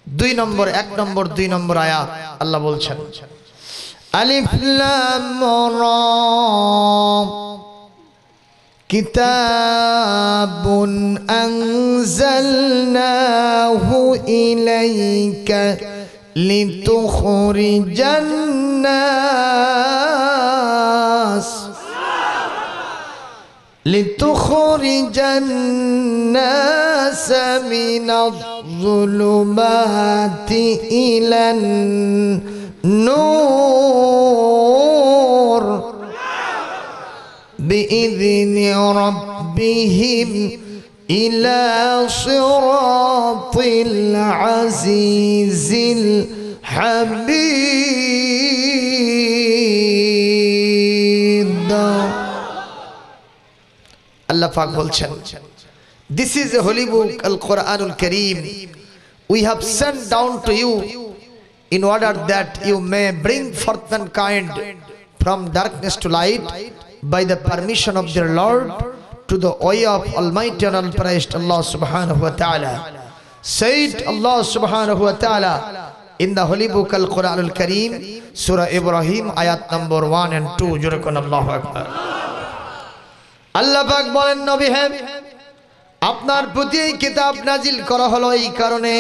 দুই নম্বর, এক নম্বর, দুই নম্বর আয়াত আল্লাহ বলছেন আলিফ লাম রা কিতাবুন আনজালনাহু ইলাইকা লিতুখরিজান নাস মিনাজ-জুলুমাতি ইলান নূর বিইذনি রাব্বিহিম ইলা সিরাতিল আজিজিল Hamid. Allah Pak bolchen, this is a holy book, Al-Quranul Kareem. We have sent down to you in order that you may bring forth mankind from darkness to light by the permission of their Lord to the way of Almighty and All-Praised Allah Subhanahu wa Ta'ala. Said Allah Subhanahu wa Ta'ala in the holy book Al-Quranul Kareem, Surah Ibrahim, ayat number 1 and 2. Jurakun Allahu Akbar. আল্লাহ পাক বলেন নবী হে আপনার প্রতি এই কিতাব নাজিল করা হলো এই কারণে,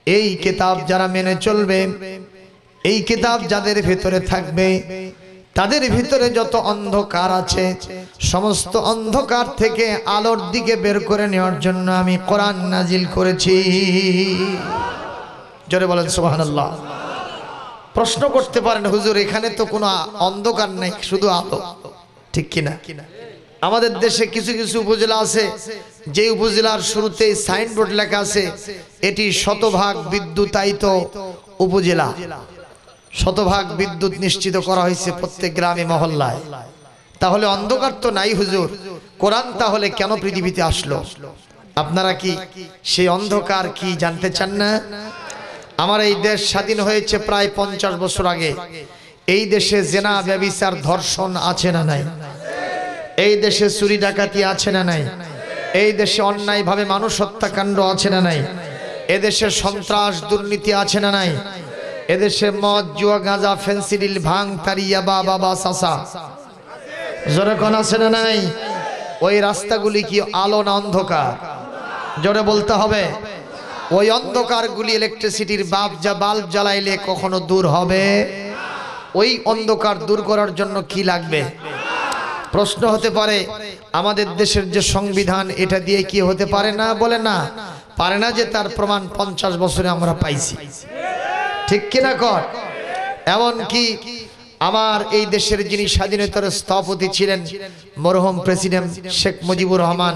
এই কিতাব যারা মেনে চলবে, এই কিতাব যাদের ভিতরে থাকবে, তাদের ভিতরে যত অন্ধকার আছে সমস্ত অন্ধকার থেকে আলোর দিকে বের করে নেওয়ার জন্য আমি কোরআন নাজিল করেছি। জোরে বলেন সুবহানাল্লাহ। প্রশ্ন করতে পারেন হুজুর এখানে তো কোনো অন্ধকার নাই, শুধু আলো, ঠিক কিনা? আমাদের দেশে কিছু কিছু উপজেলা আছে যে উপজেলার শুরুতে সাইনবোর্ড লেখা আছে এটি শতভাগ বিদ্যুতায়িত উপজেলা, শতভাগ বিদ্যুৎ নিশ্চিত করা হয়েছে প্রত্যেক গ্রামে মহল্লায়। তাহলে অন্ধকার তো নাই হুজুর, কোরআন তাহলে কেন পৃথিবীতে আসলো? আপনারা কি সেই অন্ধকার কি জানতে চান না? আমার এই দেশ স্বাধীন হয়েছে প্রায় 50 বছর আগে। এই দেশে জেনা, ব্যভিচার, ধর্ষণ আছে না নাই? এই দেশে চুরি ডাকাতি আছে না নাই? এই দেশে অন্যায়ভাবে মানুষ হত্যাকাণ্ড আছে না নাই? এদেশে সন্ত্রাস দুর্নীতি আছে না নাই? এদেশে মদ, জুয়া, গাঁজা, ফেন্সিডিল, ভাং, তারিয়া, বাবা, সাসা জোরে কোন আছে না নাই? ওই রাস্তাগুলি কি আলো না অন্ধকার? জোরে বলতে হবে। ওই অন্ধকারগুলি ইলেকট্রিসিটির বাল্ব জ্বালাইলে কখনো দূর হবে? ওই অন্ধকার দূর করার জন্য কি লাগবে? প্রশ্ন হতে পারে আমাদের দেশের যে সংবিধান এটা দিয়ে কি হতে পারে না? বলে না, পারে না, যে তার প্রমাণ 50 বছরে আমরা পাইছি, ঠিক কিনা কর? এমন কি আমার এই দেশের যিনি স্বাধীনতার স্থপতি ছিলেন মরহুম প্রেসিডেন্ট শেখ মুজিবুর রহমান,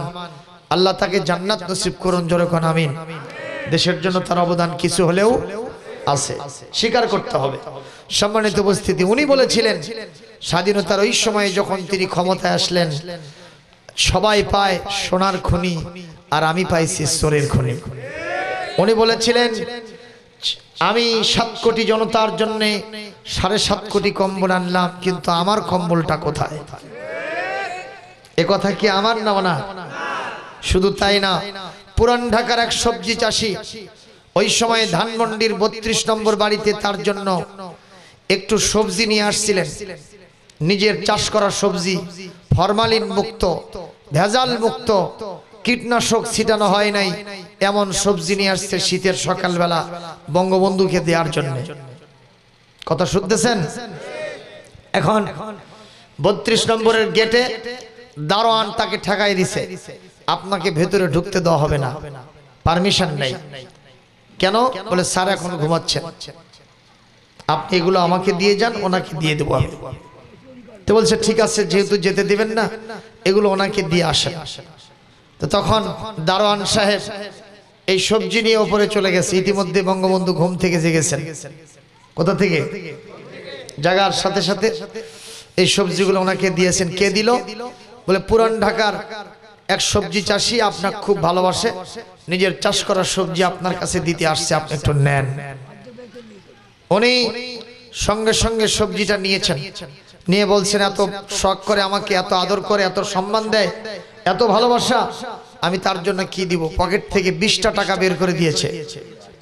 আল্লাহ তাকে জান্নাত নসিব করুন, জোরে কোন আমিন। দেশের জন্য তার অবদান কিছু হলেও আছে, স্বীকার করতে হবে। সম্মানিত উপস্থিতি, উনি বলেছিলেন স্বাধীনতার ওই সময় যখন তিনি ক্ষমতায় আসলেন, সবাই পায় সোনার খনি আর আমি পাইছি সোরের খনি। উনি বলেছিলেন আমি 7 কোটি জনতার জন্য 7.5 কোটি কম্বল আনলাম, কিন্তু আমার কম্বলটা কোথায়? এ কথা কি আমার না? না, শুধু তাই না, পুরান ঢাকার এক সবজি চাষি ওই সময় ধানমন্ডির 32 নম্বর বাড়িতে তার জন্য একটু সবজি নিয়ে আসছিলেন, নিজের চাষ করা সবজি, ফরমালিন মুক্ত, ভেজাল মুক্ত, কীটনাশক ছিটানো হয় নাই এমন সবজি নিয়ে আসছে শীতের সকালবেলা বঙ্গবন্ধুকে দেওয়ার জন্য। কথা শুনতেছেন? এখন 32 নম্বরের গেটে দারোয়ান তাকে ঠেকাই দিছে, আপনাকে ভেতরে ঢুকতে দেওয়া হবে না, পারমিশন নেই। কেন? বলে স্যার এখন ঘুমাচ্ছেন, আপনি এগুলো আমাকে দিয়ে যান, ওনাকে দিয়ে দেবো আমি। তো বলছে ঠিক আছে, যেহেতু যেতে দিবেন না এগুলো ওনাকে দিয়ে আসেন। তো তখন দারোয়ান সাহেব এই সবজি নিয়ে উপরে চলে গেছে। ইতিমধ্যে বঙ্গবন্ধু ঘুম থেকে জেগেছেন। কোথা থেকে? জাগার সাথে সাথে এই সবজিগুলো ওনাকে দিয়েছেন। কে দিল? বলে পুরান ঢাকার এক সবজি চাষি আপনাকে খুব ভালোবাসে, নিজের চাষ করা সবজি আপনার কাছে দিতে আসছে, আপনি একটু নেন। উনি সঙ্গে সঙ্গে সবজিটা নিয়েছেন, নিয়ে বলছেন এত শখ করে আমাকে, এত আদর করে, এত সম্মান দেয়, এত ভালোবাসা, আমি তার জন্য কি দিব, পকেট থেকে 20টা টাকা বের করে দিয়েছে।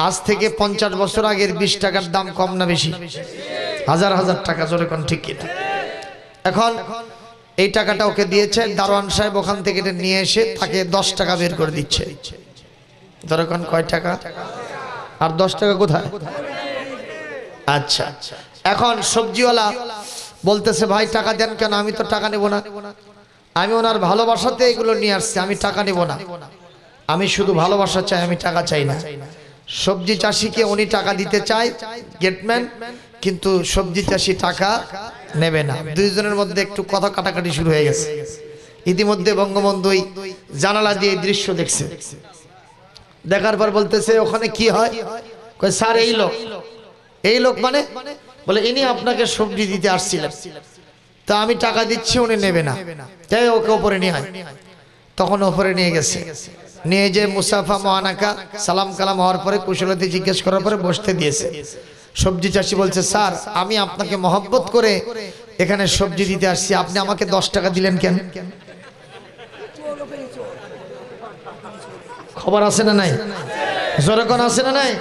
আজ থেকে 50 বছর আগের 20 টাকার দাম কম না বেশি? হাজার হাজার টাকা, জোরে কোন ঠিক কিনা? এখন এই টাকাটা ওকে দিয়েছে, দারোয়ান সাহেব ওখান থেকে এটা নিয়ে এসে তাকে 10 টাকা বের করে দিচ্ছে। জোরে কোন কয় টাকা? আর 10 টাকা কোথায়? আচ্ছা, এখন সবজিওয়ালা বলতেছে ভাই টাকা দেন কেন? আমি তো টাকা নেব না, আমি ওনার ভালোবাসাতে এগুলো নিয়ে আসছি, আমি টাকা নেব না, আমি শুধু ভালোবাসা চাই, আমি টাকা চাই না। সবজি চাষিকে উনি টাকা দিতে চায় গেটম্যান, কিন্তু সবজি চাষি টাকা নেবে না। দুইজনের মধ্যে একটু কথা কাটাকাটি শুরু হয়ে গেছে। ইতিমধ্যে বঙ্গবন্ধু জানালা দিয়ে দৃশ্য দেখছে, দেখার পর বলতেছে ওখানে কি হয়? কয় স্যার এই লোক। এই লোক মানে? বলে ইনি আপনাকে সবজি দিতে আসছিলেন, তা আমি টাকা দিচ্ছি, উনি নেবে না, তাই ওকে ওপরে নিয়ে হয়। তখন ওপরে নিয়ে গেছে, নিয়ে যে মুসাফা মহানাকা সালাম কালাম হওয়ার পরে কুশলতি জিজ্ঞেস করার পরে বসতে দিয়েছে। সবজি চাষি বলছে স্যার আমি আপনাকে মহব্বত করে এখানে সবজি দিতে আসছি, আপনি আমাকে 10 টাকা দিলেন কেন? খবর আছে না নাই? জোরকন আছে না নাই?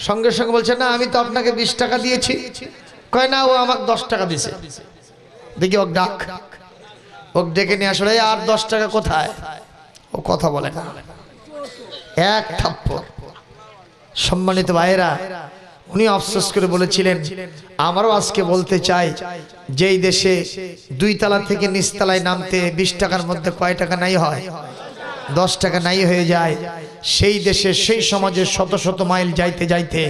সঙ্গে সঙ্গে বলছে না আমি তো আপনাকে 20 টাকা দিয়েছি। কয় না, ও আমাকে 10 টাকা দিছে। দেখি ওক ডাক, ওক ডেকে নিয়ে আসলে আর 10 টাকা কোথায়? ও কথা বলে না, এক থাপ্পড়। সম্মানিত ভাইয়েরা, উনি আফসোস করে বলেছিলেন আমারও আজকে বলতে চাই, যেই দেশে 2 তলা থেকে নিচতলায় নামতে 20 টাকার মধ্যে কয় টাকা নাই হয়? 10 টাকা নাই হয়ে যায়। সেই দেশে সেই সমাজে শত শত মাইল যাইতে যাইতে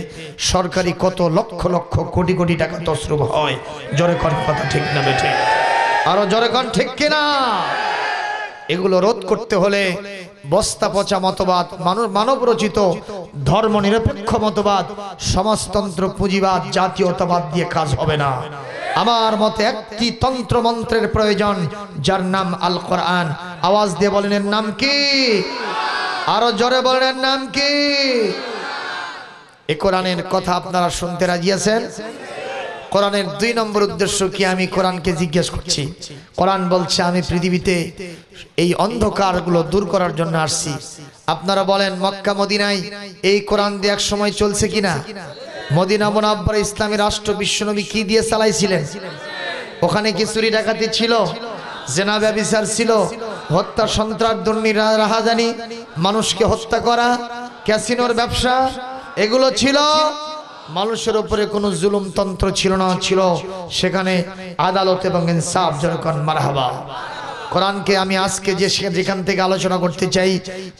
সরকারি কত লক্ষ লক্ষ কোটি কোটি টাকা তসরুপ হয়। জোরে কোন কথা ঠিক না বেঠে? আরো জোরে কোন ঠিক কিনা? এগুলো রোধ করতে হলে বস্তা পচা মতবাদ, মানব রচিত ধর্ম নিরপেক্ষ মতবাদ, সমাজতন্ত্র, পুঁজিবাদ, জাতীয়তাবাদ দিয়ে কাজ হবে না। আমার মতে একটি তন্ত্র মন্ত্রের প্রয়োজন, যার নাম আল কোরআন। আওয়াজ দিয়ে বলেন এর নাম কি? আরো জোরে বলেন এর নাম কি? এই কোরআনের কথা আপনারা শুনতে রাজি আছেন? কোরআনের 2 নম্বর উদ্দেশ্য কি আমি কোরআনকে জিজ্ঞেস করছি। কোরআন বলছে আমি পৃথিবীতে এই অন্ধকারগুলো দূর করার জন্য আসছি। আপনারা বলেন মক্কা মদিনায় এই কোরআন দিয়ে এক সময় চলছে কিনা? মদিনা মুনাওয়ারা ইসলামী রাষ্ট্র বিশ্বনবী কি দিয়ে চালাইছিলেন? ওখানে কি চুরি ডাকাতি ছিল? জেনা ব্যভিচার ছিল? হত্যা, সন্ত্রাস, দুর্নীতি, রাহাজানি, মানুষকে হত্যা করা, ক্যাসিনোর ব্যবসা, এগুলো ছিল। মানুষের উপরে কোনো জুলুমতন্ত্র ছিল না, ছিল সেখানে আদালত এবং ইনসাফ। যেরকম মারহাবা। কোরআনকে আমি আজকে যেখান থেকে আলোচনা করতে চাই,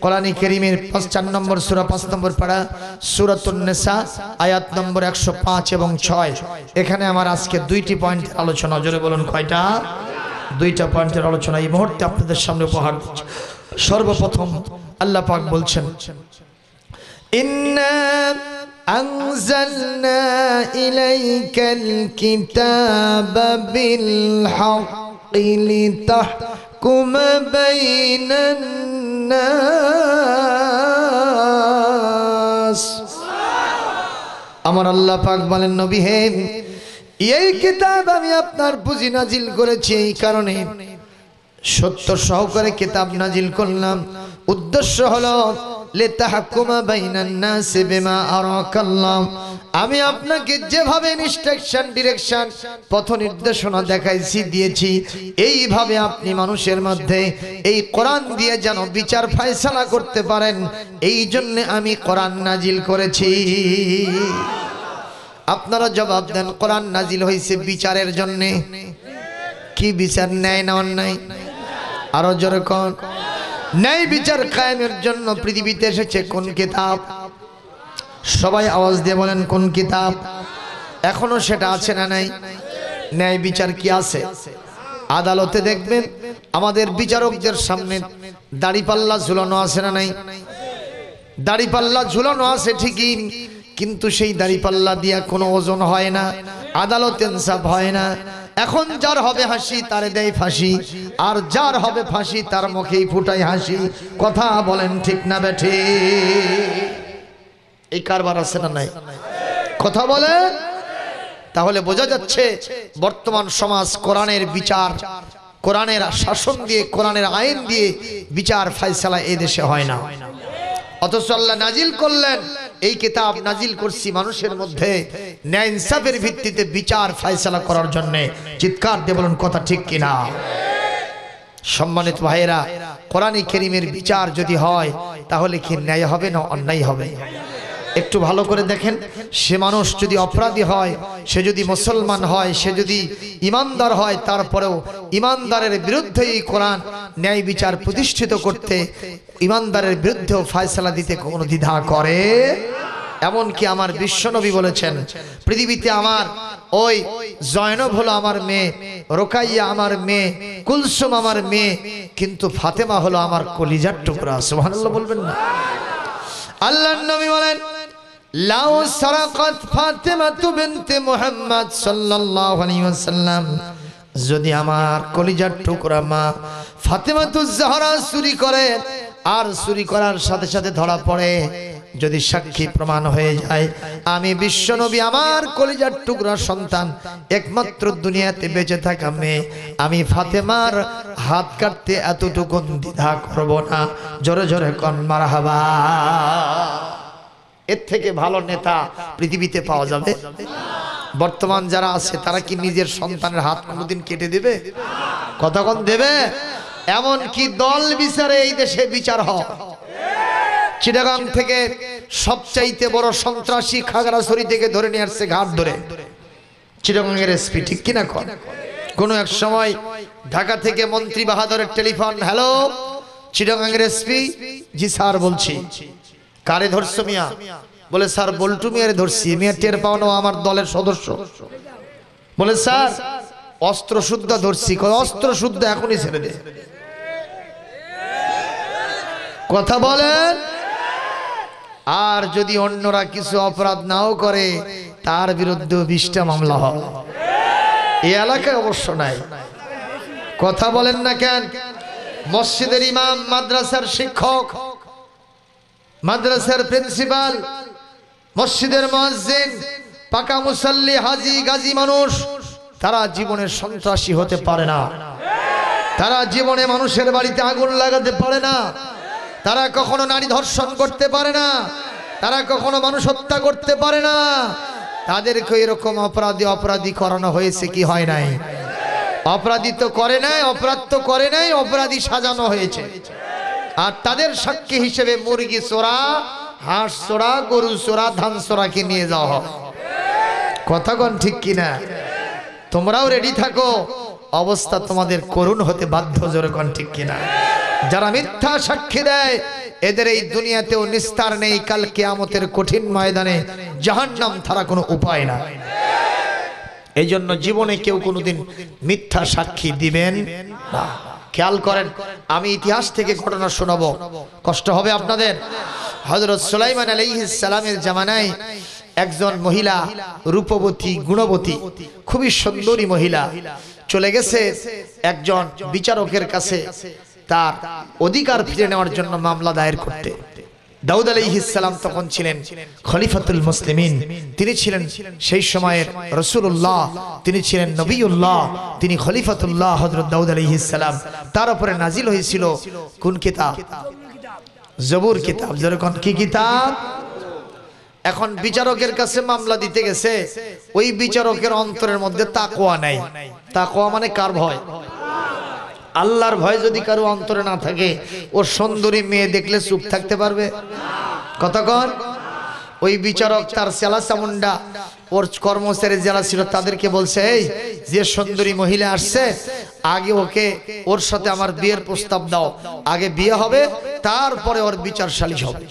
কোরআন কারীমের 4 নম্বর সূরা 5 নম্বর পারা সূরাতুন নিসা আয়াত নম্বর 105 এবং 6। এখানে আমার আজকে 2টি পয়েন্ট আলোচনা। জোরে বলুন কয়টা? 2টা পয়েন্টের আলোচনা এই মুহূর্তে আপনাদের সামনে উপহার দিচ্ছি। সর্বপ্রথম আল্লাহ পাক বলছেন ইন্না أنزلنا إليك الكتاب بالحق لتحكم بين الناس। আমার আল্লাহ পাক বলেন নবী হে, এই কিতাব আমি আপনার বুঝি নাজিল করেছি, এই কারণে সত্য সহকারে কিতাব নাজিল করলাম। উদ্দেশ্য হলো লিতাহকুমা বাইনান নাস বিমা আরাকাল্লাহ। আমি আপনাকে যেভাবে ইনস্ট্রাকশন, ডিরেকশন, পথ নির্দেশনা দেখাইছি, দিয়েছি, এইভাবে আপনি মানুষের মধ্যে এই কোরআন দিয়ে যেন বিচার ফয়সালা করতে পারেন, এই জন্য আমি কোরআন নাজিল করেছি। আপনারা জবাব দেন, কোরআন নাজিল হয়েছে বিচারের জন্য। কি বিচার? ন্যায় না অন্যায়? আরো জোরে কোন? ন্যায় বিচার কায়েমের জন্য পৃথিবীতে এসেছে কোন কিতাব? সবাই আওয়াজ দিয়ে বলেন কোন কিতাব? এখনো সেটা আছে না নাই? ন্যায় বিচার কি আছে? আদালতে দেখবেন আমাদের বিচারকদের সামনে দাড়িপাল্লা ঝুলানো আছে না নাই? দাড়িপাল্লা ঝুলানো আছে ঠিকই, কিন্তু সেই দাড়িপাল্লা দিয়া কোনো ওজন হয় না, আদালত ইনসাফ হয় না। এখন যার হবে হাসি তারে দেয় ফাঁসি, আর যার হবে ফাঁসি তার মুখেই ফুটায় হাসি। কথা বলেন ঠিক না বেঠে? এই কারবার আছে না নাই? কথা বলেন। তাহলে বোঝা যাচ্ছে বর্তমান সমাজ কোরআনের বিচার কোরআনের শাসন দিয়ে, কোরআনের আইন দিয়ে বিচার ফয়সালা এই দেশে হয় না। অথচ আল্লাহ নাজিল করলেন, এই কিতাব নাজিল করছি মানুষের মধ্যে ন্যায় ইনসাফের ভিত্তিতে বিচার ফয়সালা করার জন্য। চিৎকার দিয়ে বলুন কথা ঠিক কিনা? সম্মানিত ভাইয়েরা, কোরআন কারীমের বিচার যদি হয় তাহলে কি ন্যায় হবে না অন্যায় হবে? একটু ভালো করে দেখেন, সে মানুষ যদি অপরাধী হয়, সে যদি মুসলমান হয়, সে যদি ইমানদার হয়, তারপরেও ইমানদারের বিরুদ্ধে এই কোরআন ন্যায় বিচার প্রতিষ্ঠিত করতে, ইমানদারের বিরুদ্ধেও ফয়সালা দিতে কোনো দ্বিধা করে। এমনকি আমার বিশ্বনবী বলেছেন, পৃথিবীতে আমার ওই জয়নব হলো আমার মেয়ে, রোকাইয়া আমার মেয়ে, কুলসুম আমার মেয়ে, কিন্তু ফাতেমা হলো আমার কলিজার টুকরা। সুবহানাল্লাহ বলবেন না? আল্লাহর নবী বলেন, লাউ সারাকাত ফাতেমাতু বিনতে মুহাম্মদ সাল্লাল্লাহু আলাইহি ওয়াসাল্লাম, যদি আমার কলিজার টুকরা মা ফাতেমাতুজ জাহরা চুরি করে, আর চুরি করার সাথে সাথে ধরা পড়ে, যদি সাক্ষী প্রমাণ হয়ে যায় আমি বিশ্বনবী আমার কলিজার টুকরা সন্তান একমাত্র দুনিয়াতে বেঁচে থাকা মেয়ে, আমি ফাতেমার হাত কাটতে এতটুকু দ্বিধা করব না। জোরে জোরে কোন মারহাবা। এর থেকে ভালো নেতা পৃথিবীতে পাওয়া যাবে? বর্তমান যারা আছে তারা কি নিজের সন্তানের হাত কোনোদিন কেটে দেবে? কতক্ষণ দেবে? এমন কি দল বিচারে এই দেশে বিচার হয়। চিটাগাং থেকে সবচাইতে বড় সন্ত্রাসী খাগড়াছড়ি থেকে ধরে নিয়ে আসছে ঘাট ধরে, চিটাগাংয়ের এসপি, ঠিক কিনা? কোন এক সময় ঢাকা থেকে মন্ত্রী বাহাদুরের টেলিফোন, হ্যালো চিটাগাংয়ের এসপি। জি স্যার বলছি। কারে ধরছো মিয়া? বলে স্যার বল্টু মিয়ারে ধরছি। মিয়া টের পাও না আমার দলের সদস্য? বলে স্যার অস্ত্র শুদ্ধ ধরছি। অস্ত্র শুদ্ধ এখনই ছেড়ে দে। কথা বলেন। আর যদি অন্যরা কিছু অপরাধ নাও করে তার বিরুদ্ধে 20টা মামলা হয়। এই এলাকায় অবশ্য নাই। কথা বলেন না কেন? মসজিদের ইমাম, মাদ্রাসার শিক্ষক, মাদ্রাসার প্রিন্সিপাল, মসজিদের মুয়াজ্জিন, পাকা মুসাল্লি, হাজি গাজী মানুষ, তারা জীবনের সন্ত্রাসী হতে পারে না। তারা জীবনে মানুষের বাড়িতে আগুন লাগাতে পারে না। তারা কখনো নারী ধর্ষণ করতে পারে না। তারা কখনো মানুষ হত্যা করতে পারে না। তাদেরকে এরকম অপরাধী করানো হয়েছে কি হয় নাই? অপরাধী তো করে নাই, অপরাধ তো করে নাই, অপরাধী সাজানো হয়েছে। আর তাদের সাক্ষী হিসেবে মুরগি চোরা, হাঁস চোরা, গরু চোরা, ধান চোরাকে নিয়ে যাওয়া হয়। কথা কোন ঠিক কিনা? তোমরাও রেডি থাকো, অবস্থা তোমাদের করুণ হতে বাধ্য। জোরে কোন ঠিক কিনা? যারা মিথ্যা সাক্ষী দেয় এদের এই দুনিয়াতেও নিস্তার নেই, কাল কিয়ামতের কঠিন ময়দানে জাহান্নাম ছাড়া কোনো উপায় না। এই জন্য জীবনে কেউ কোনোদিন মিথ্যা সাক্ষী দিবেন না। খেয়াল করেন, আমি ইতিহাস থেকে ঘটনা শোনাবো, কষ্ট হবে আপনাদের। হযরত সুলাইমান আলাইহিস সালামের জামানায় একজন মহিলা, রূপবতী, গুণবতী, খুবই সুন্দরী মহিলা চলে গেছে একজন বিচারকের কাছে তার অধিকার ফিরে নেওয়ার জন্য মামলা দায়ের করতে। দাউদ আলাইহিস সালাম তখন ছিলেন খলিফাতুল মুসলিমিন, তিনি ছিলেন সেই সময়ের রাসূলুল্লাহ, তিনি ছিলেন নবিউল্লাহ, তিনি খলিফাতুল্লাহ হযরত দাউদ আলাইহিস সালাম। তার উপরে নাজিল হয়েছিল কোন কিতাব? জবুর কিতাব। যেরকম কি কিতাব? এখন বিচারকের কাছে মামলা দিতে গেছে, ওই বিচারকের অন্তরের মধ্যে তাকওয়া নাই। তাকওয়া মানে কার ভয়? আল্লাহর ভয় যদি কারো অন্তরে না থাকে, ও সুন্দরী মেয়ে দেখলে চুপ থাকতে পারবে? কতক্ষণ? ওই বিচারক তার চেলা চামুন্ডা, ওর কর্মচারী যারা ছিল তাদেরকে বলছে, এই যে সুন্দরী মহিলা আসছে, আগে ওকে, ওর সাথে আমার বিয়ের প্রস্তাব দাও, আগে বিয়ে হবে, তারপরে ওর বিচার সালিশ হবে।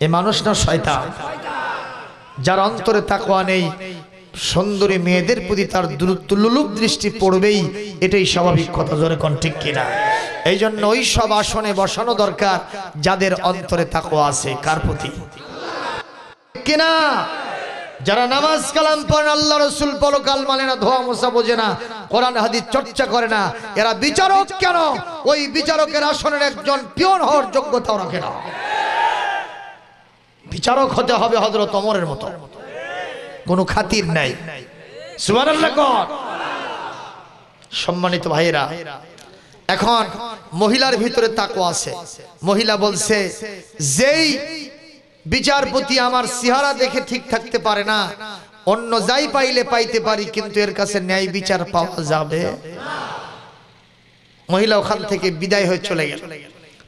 এ মানুষ না শয়তান? যার অন্তরে তাকওয়া নেই, সুন্দরী মেয়েদের প্রতি তার দুলুপ দৃষ্টি পড়বেই, এটাই স্বাভাবিক কথা। জোরে কোন ঠিক কিনা? এই জন্য ওই সব আসনে বসানো দরকার যাদের অন্তরে তাকওয়া আছে। কার প্রতি? কিনা? যারা নামাজ কালাম পড়ে, আল্লাহ রাসূল পরকাল মানে না, ধোয়া মোছা বোঝে না, কোরআন হাদিস চর্চা করে না, এরা বিচারক কেন? ওই বিচারকের আসনের একজন পিয়ন হওয়ার যোগ্যতাও রাখে না। বিচারক হতে হবে হযরত ওমরের মতো, কোনো খাতির নাই। সুবহানাল্লাহ। সম্মানিত ভাইরা, এখন মহিলার ভিতরে তাকওয়া আছে। মহিলা বলছে, যেই বিচারপতি আমার চেহারা দেখে ঠিক থাকতে পারে না, অন্য যাই পাইলে পাইতে পারি, কিন্তু এর কাছে ন্যায় বিচার পাওয়া যাবে না। মহিলা ওখান থেকে বিদায় হয়ে চলে গেল।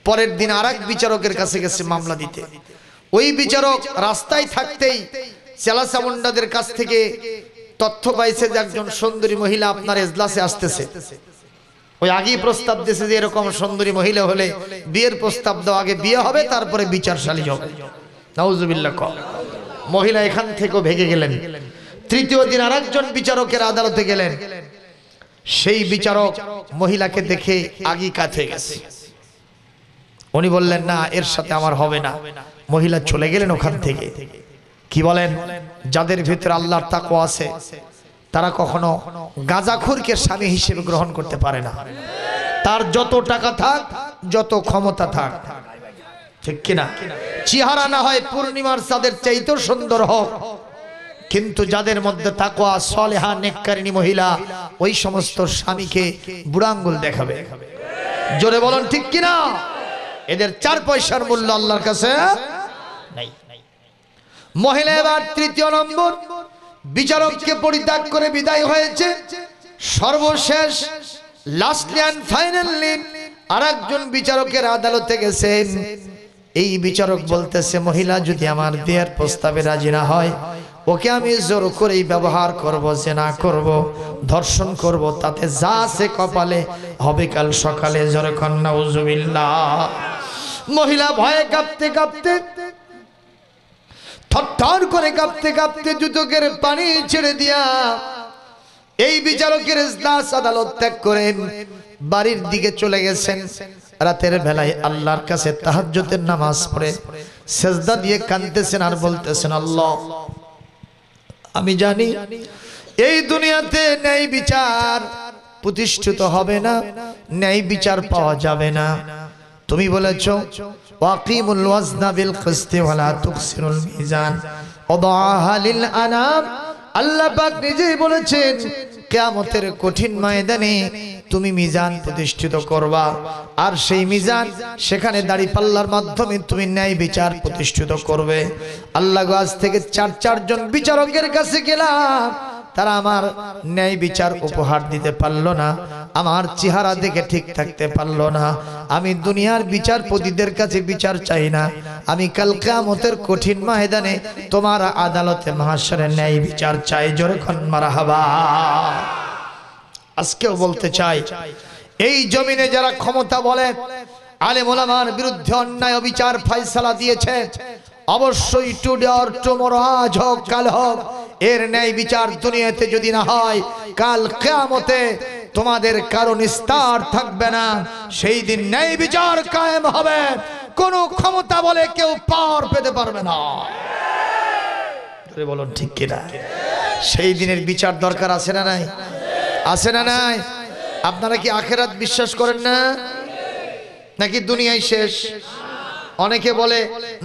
পরের দিন আরেক বিচারকের কাছে গেছে মামলা দিতে। ওই বিচারক রাস্তায় থাকতেই চেলাচামুন্ডাদের কাছ থেকে তথ্য পাইছে যে একজন সুন্দরী মহিলা আপনার এজলাসে আসতেছে। ওই আগেই প্রস্তাব দিয়েছে যে এরকম সুন্দরী মহিলা হলে বিয়ের প্রস্তাব দাও, আগে বিয়ে হবে তারপরে বিচারশালী হবে। নাউজুবিল্লাহ। মহিলা এখান থেকেও ভেগে গেলেন। তৃতীয় দিন আরেকজন বিচারকের আদালতে গেলেন। সেই বিচারক মহিলাকে দেখে আগেই কাছে গেছে। উনি বললেন, না, এর সাথে আমার হবে না। মহিলা চলে গেলেন ওখান থেকে। কি বলেন? যাদের ভিতরে আল্লাহর তাকওয়া আছে তারা কখনো গাঁজাখোরকে স্বামী হিসেবে গ্রহণ করতে পারে না। তার যত টাকা থাক, যত ক্ষমতা থাক, ঠিক কিনা? চেহারা না হয় পূর্ণিমার চাঁদের চাইতেও সুন্দর হোক, কিন্তু যাদের মধ্যে তাকওয়া, সালেহা, নেককারিনী মহিলা, ওই সমস্ত স্বামীকে বুড়া আঙ্গুল দেখাবে। জোরে বলুন ঠিক কিনা? এদের 4 পয়সার মূল্য আল্লাহর কাছে নাই। মহিলা এবার তৃতীয় নম্বর বিচারককে পরিত্যাগ করে বিদায় হয়েছে। সর্বশেষ লাস্টলি এন্ড ফাইনালি আরেকজন বিচারকের আদালতে গেছেন। এই বিচারক বলতেছে, মহিলা যদি আমার বিয়ের প্রস্তাবে রাজি না হয়, ওকে আমি জোর করেই ব্যবহার করব, জেনা করব, ধর্ষণ করব, তাতে যা আছে কপালে হবে কাল সকালে। জোরে কন নাউজুবিল্লাহ। মহিলা ভয়ে কাঁপতে কাঁপতে, থরথর করে কাঁপতে কাঁপতে দুচোখের পানি ছেড়ে দিয়া এই বিচারকের এজলাস আদালত ত্যাগ করেন বাড়ির দিকে চলে গেছেন। রাতের বেলায় আল্লাহর কাছে তাহাজ্জুদের নামাজ পড়ে সেজদা দিয়ে কাঁদতেছেন আর বলতেছেন, আল্লাহ, আমি জানি এই দুনিয়াতে ন্যায় বিচার প্রতিষ্ঠিত হবে না, ন্যায় বিচার পাওয়া যাবে না। তুমি বলেছো, ওয়াকিমুল ওয়াজনা বিল কিসতি ওয়ালা তুকসিরুল মিজান ওয়াদাআহা লিল আনাম। আল্লাহ পাক নিজেই বলেছেন, কিয়ামতের কঠিন ময়দানে তুমি মিজান প্রতিষ্ঠিত করবা, আর সেই মিজান, সেখানে দাঁড়িপাল্লার মাধ্যমে তুমি ন্যায় বিচার প্রতিষ্ঠিত করবে। আল্লাহ আজ থেকে 4 জন বিচারকের কাছে গেলাম, তারা আমার ন্যায় বিচার উপহার দিতে পারলো না, আমার চেহারা দেখে ঠিক থাকতে পারলো না। আমি দুনিয়ার বিচারপতিদের কাছে বিচার চাই না, আমি কাল কিয়ামতের কঠিন ময়দানে তোমার আদালতে মাহশরে ন্যায় বিচার চাই। জোরে কোন মারহাবা। আজকেও বলতে চাই, এই জমিনে যারা ক্ষমতা বলে আলেম ওলামার বিরুদ্ধে অন্যায় বিচার ফয়সালা দিয়েছে, অবশ্যই টুডে অর টুমরো, আজ হোক কাল হোক, এর ন্যায় বিচার দুনিয়াতে যদি না হয়, কাল কিয়ামতে তোমাদের কারো নিস্তার থাকবে না। সেই দিন ন্যায় বিচার কায়েম হবে, কোন ক্ষমতা বলে কেউ পার পেতে পারবে না। বলুন ঠিক কিনা? সেই দিনের বিচার দরকার আছে না নাই? আছে না নাই? আপনারা কি আখিরাত বিশ্বাস করেন না, নাকি দুনিয়ায় শেষ? অনেকে বলে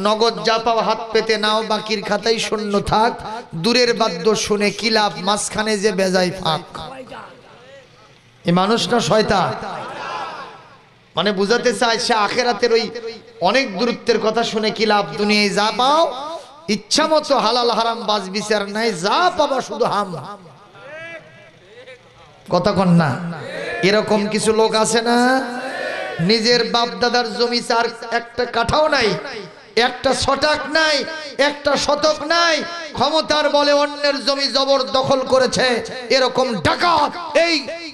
নগদ যা পাও হাত পেতে নাও, বাকির খাতায় শূন্য থাক, দূরের বাদ্য শুনে কি লাভ, মাঝখানে যে বেজায় ফাঁক। এই মানুষ না শয়তান? মানে বুঝাতে চায় সে আখিরাতের ওই অনেক দূরত্বের কথা শুনে কি লাভ, দুনিয়ায় যা পাও ইচ্ছা মতো হালাল হারাম বাজ বিচার নাই, যা পাবা শুধু হাম। কথা কন না? এরকম কিছু লোক আছে না, নিজের বাপ দাদার জমি চার একটা কাঠাও নাই, একটা ছটাক নাই, একটা শতক নাই, ক্ষমতার বলে অন্যের জমি জবর দখল করেছে। এরকম ডাকাত এই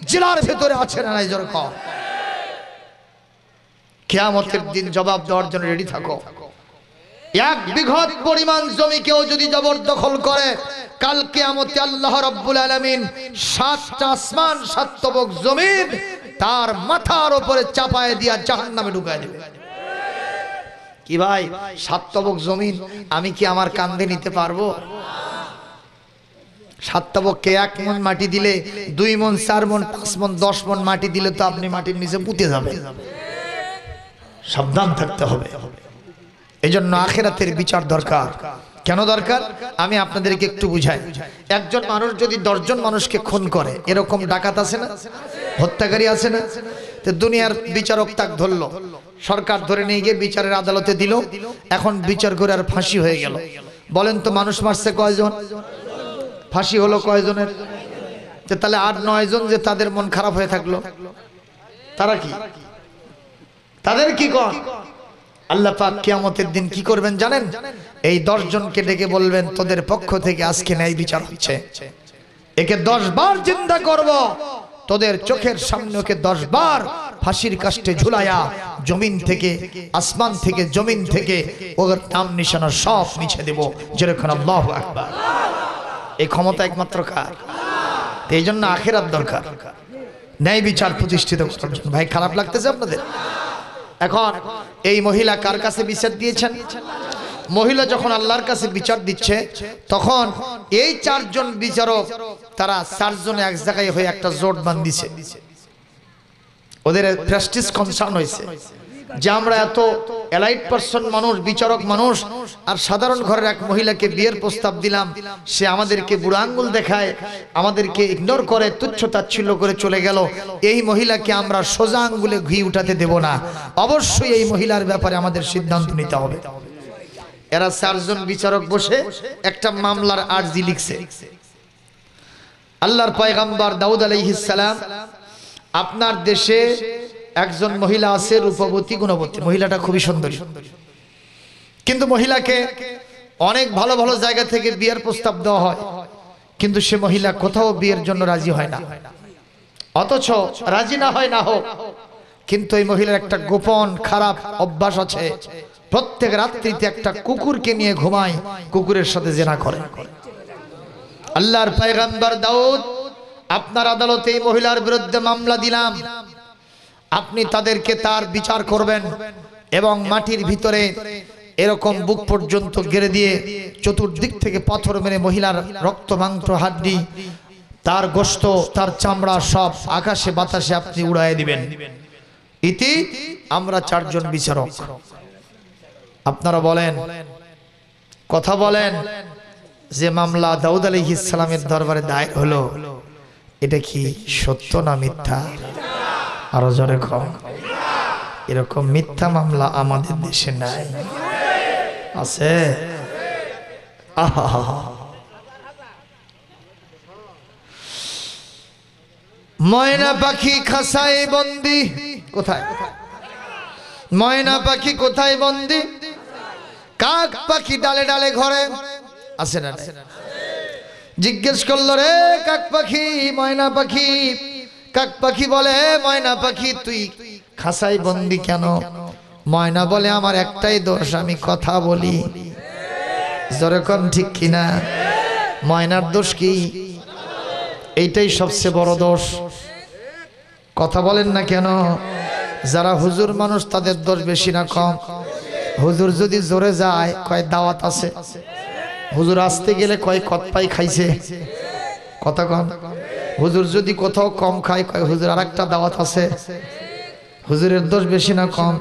জেলার ভেতরে আছে না নাই? যেরকম কিয়ামতের দিন জবাব দেওয়ার জন্য রেডি থাকো। 1 বিঘত পরিমাণ জমি কেউ যদি জবরদখল করে, কাল কিয়ামতে আল্লাহ রাব্বুল আলামিন 7টা আসমান 7 তবক জমিন তার মাথার উপরে চাপায় দিয়া জাহান্নামে ঢুকায় দেবে। কি ভাই, 7 তবক জমিন আমি কি আমার কাঁধে নিতে পারবো? 7 তবককে 1 মণ মাটি দিলে, 2 মণ, 4 মণ, 5 মণ, 10 মণ মাটি দিলে তো আপনি মাটির নিচে পুঁতে যাবেন। সাবধান থাকতে হবে। এজন্য আখিরাতের বিচার দরকার। কেন দরকার আমি আপনাদেরকে একটু বুঝাই। একজন মানুষ যদি 10 জন মানুষকে খুন করে, এরকম ডাকাত আছে না, হত্যাকারী আছে না? তো দুনিয়ার বিচারক তাক ধরলো, সরকার ধরে নিয়ে গিয়ে বিচারের আদালতে দিল, এখন বিচার করে আর ফাঁসি হয়ে গেল। বলেন তো মানুষ মারছে কয়জন, ফাঁসি হলো কয়জনের? তাহলে 8-9 জন যে তাদের মন খারাপ হয়ে থাকলো, তারা কি, তাদের কি কর? আল্লাহ পাক কিয়ামতের দিন কি করবেন জানেন? এই 10 জনকে ডেকে বলবেন তোদের পক্ষ থেকে আজকে ন্যায় বিচার হচ্ছে, একে 10 বার জিন্দা করব, তোদের চোখের সামনে ওকে 10 বার ফাঁসির কাস্টে ঝুলায়া জমিন থেকে, আসমান থেকে, জমিন থেকে ওর নাম নিশানা সব মুছে দেব। যেরকম আল্লাহু আকবার। এই ক্ষমতা একমাত্র কার? এই জন্য আখিরাত দরকার, ন্যায় বিচার প্রতিষ্ঠিত করার জন্য। ভাই খারাপ লাগতেছে আপনাদের? এখন এই মহিলা কার কাছে বিচার দিয়েছেন? মহিলা যখন আল্লাহর কাছে বিচার দিচ্ছে, তখন এই 4 জন বিচারক তারা 4 জনে এক জায়গায় হয়ে একটা জোট বাঁধিয়েছে। ওদের প্রেস্টিজ কনসার্ন হয়েছে যে আমরা এত এলাইট পারসন মানুষ, বিচারক মানুষ, আর সাধারণ ঘরের এক মহিলাকে বিয়ের প্রস্তাব দিলাম, সে আমাদেরকে বুড়ো আঙ্গুল দেখায়, আমাদেরকে ইগনোর করে, তুচ্ছ তাচ্ছিল্য করে চলে গেল। এই মহিলাকে আমরা সোজা আঙ্গুলে ঘি উঠাতে দেব না, অবশ্যই এই মহিলার ব্যাপারে আমাদের সিদ্ধান্ত নিতে হবে। এরা 4 জন বিচারক বসে একটা মামলার আরজি লিখছে। আল্লাহর পয়গম্বর দাউদ আলাইহিস সালাম, আপনার দেশে একজন মহিলা আছে, রূপবতী, গুণবতী, মহিলাটা খুবই সুন্দরী, কিন্তু মহিলাকে অনেক ভালো ভালো জায়গা থেকে বিয়ের প্রস্তাব দেওয়া হয়, কিন্তু সে মহিলা কোথাও বিয়ের জন্য রাজি হয় না। অথচ রাজি না হয় না হোক, কিন্তু এই মহিলার একটা গোপন খারাপ অভ্যাস আছে, প্রত্যেক রাত্রিতে একটা কুকুরকে নিয়ে ঘুমায়, কুকুরের সাথে জিনা করে। আল্লাহর পয়গম্বর দাউদ, আপনার আদালতে এই মহিলার বিরুদ্ধে মামলা দিলাম, আপনি তাদেরকে তার বিচার করবেন এবং মাটির ভিতরে এরকম বুক পর্যন্ত গেড়ে দিয়ে চতুর্দিক থেকে পাথর মেরে মহিলার রক্ত মাংস, হাড্ডি, তার গোশত, তার চামড়া সব আকাশে বাতাসে আপনি উড়াইয়ে দিবেন। ইতি আমরা 4 জন বিচারক। আপনারা বলেন, কথা বলেন, যে মামলা দাউদ আলাইহিস সালামের দরবারে দায়ের হলো, এটা কি সত্য না মিথ্যা? আরো জোরে কম। এরকম মিথ্যা মামলা আমাদের দেশে নাই, আছে? ময়না পাখি খাসায় বন্দি, কোথায়? ময়না পাখি কোথায় বন্দি? কাক পাখি ডালে ডালে ঘরে, আছে না? জিজ্ঞেস করলো, রে কাক পাখি, ময়না পাখি। কাক পাখি বলে, ময়না পাখি তুই খাসায় বন্দি কেন? ময়না বলে, আমার একটাই দোষ, আমি কথা বলি। যেরকম ঠিক কিনা? ময়নার দোষ কি? এইটাই সবচেয়ে বড় দোষ। কথা বলেন না কেন? যারা হুজুর মানুষ তাদের দোষ বেশি না কম? হুজুর যদি জোরে যায় কয় দাওয়াত আছে, হুজুর আসতে গেলে কয় কতপাই খাইছে, কথা কন। হুজুর যদি কোথাও কম খায় কয় হুজুর আরেকটা দাওয়াত আছে। হুজুরের দোষ বেশি না কম?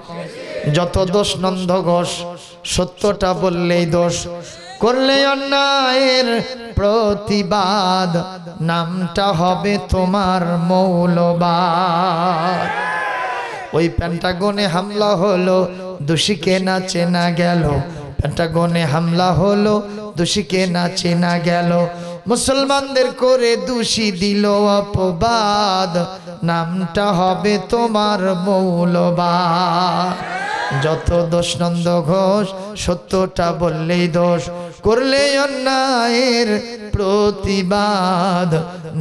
যত দোষ নন্দ ঘোষ, সত্যটা বললেই দোষ, করলে অন্যায়ের প্রতিবাদ, নামটা হবে তোমার মৌলবাদ। ওই পেন্টাগনে হামলা হলো, দোষীকে না চেনা গেল। পেন্টাগনে হামলা হলো, দোষীকে না চেনা গেল। মুসলমানদের করে দোষী দিল অপবাদ, নামটা হবে তোমার মৌলবাদ। যত দোষ নন্দ ঘোষ, সত্যটা বললেই দোষ, করলে অন্যায়ের প্রতিবাদ,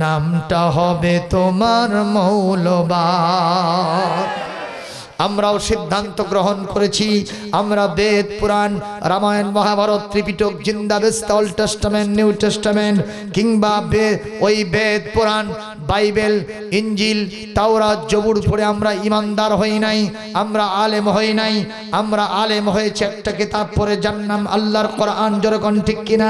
নামটা হবে তোমার মৌলবাদ। আমরাও সিদ্ধান্ত গ্রহণ করেছি, আমরা Veda, Purana, Ramayana, Mahabharata, Tripitaka, Zend Avesta, Old Testament, New Testament, কিংবা ওই বেদ, পুরাণ, বাইবেল, ইঞ্জিল, তাওরাত, জবুর পড়ে আমরা ইমানদার হই নাই, আমরা আলেম হই নাই। আমরা আলেম হয়েছে একটা কিতাব পড়ে, যার নাম আল্লাহর কোরআন। যেরকম ঠিক কিনা?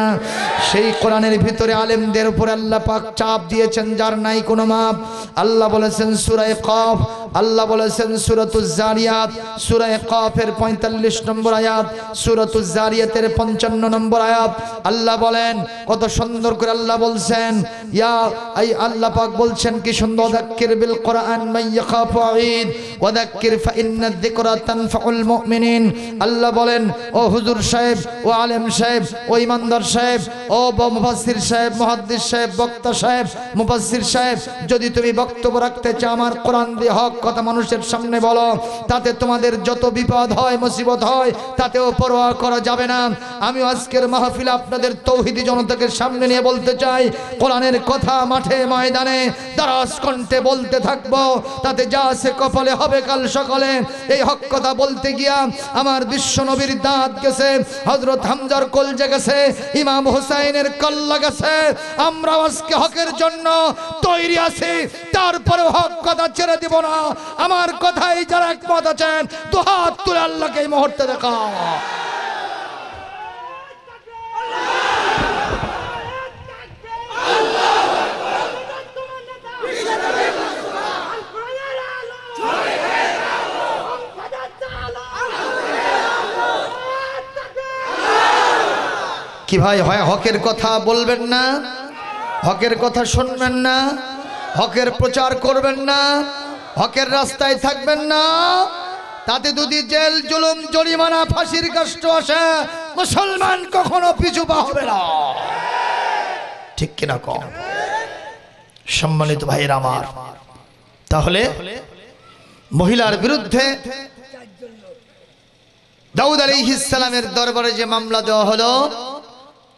সেই কোরআনের ভিতরে আলেমদের উপরে আল্লাহ পাক চাপ দিয়েছেন যার নাই কোনো মাপ। আল্লাহ বলেছেন সূরা কফ, আল্লাহ বলেছেন সূরাতুজ জারিয়াত সূরা কাফের 45 নম্বর আয়াত, সূরাতুজ জারিয়াতের 55 নম্বর আয়াত। আল্লাহ বলেন কত সুন্দর করে আল্লাহ বলছেন, ইয়া আই আল্লাহ পাক বলছেন কি সুন্দর, যাক্কির বিল কোরআন মান ইয়াখাফু ঈদ ওয়া যাক্কির ফা ইন্নাদ যিকরা তানফাউল মুমিনিন। আল্লাহ বলেন ও হুজুর সাহেব, ও আলেম সাহেব, ও ইমানদার সাহেব, ও মুফাসসির সাহেব, মুহাদ্দিস সাহেব, বক্তা সাহেব, মুফাসসির সাহেব, যদি তুমি বক্তব্য রাখতে চাও আমার কোরআন দিয়ে হক কথা মানুষের সামনে বলো, তাতে তোমাদের যত বিপদ হয় মুসিবত হয় তাতেও পরোয়া করা যাবে না। আমি আজকের মাহফিলে আপনাদের তৌহিদি জনতাকে সামনে নিয়ে বলতে চাই, কোরআনের কথা মাঠে ময়দানে দারাজ কণ্ঠে বলতে থাকবো, তাতে যা আছে কপালে হবে কাল সকালে। এই হক কথা বলতে গিয়া আমার বিশ্ব নবীর দাঁত গেছে, হযরত হামজার কলজে গেছে, ইমাম হুসাইনের কল্লা গেছে। আমরা আজকে হকের জন্য তৈরি আছি, তারপরে হক কথা ছেড়ে দিব না। আমার কথাই যারা একমত আছেন দুহাত তুলে আল্লাহকে এই মুহূর্তে দেখাও। কি ভাই হয় হকের কথা বলবেন না, হকের কথা শুনবেন না, হকের প্রচার করবেন না, হকের রাস্তায় থাকবেন না, তাতে যদি জেল জুলুম জরিমানা ফাঁসির কষ্ট আসে মুসলমান কখনো পিছু পা হবে না। ঠিক কিনা কম? সম্মানিত ভাইয়ের আমার, তাহলে মহিলার বিরুদ্ধে দাউদ আলাইহিস সালামের দরবারে যে মামলা দেওয়া হলো,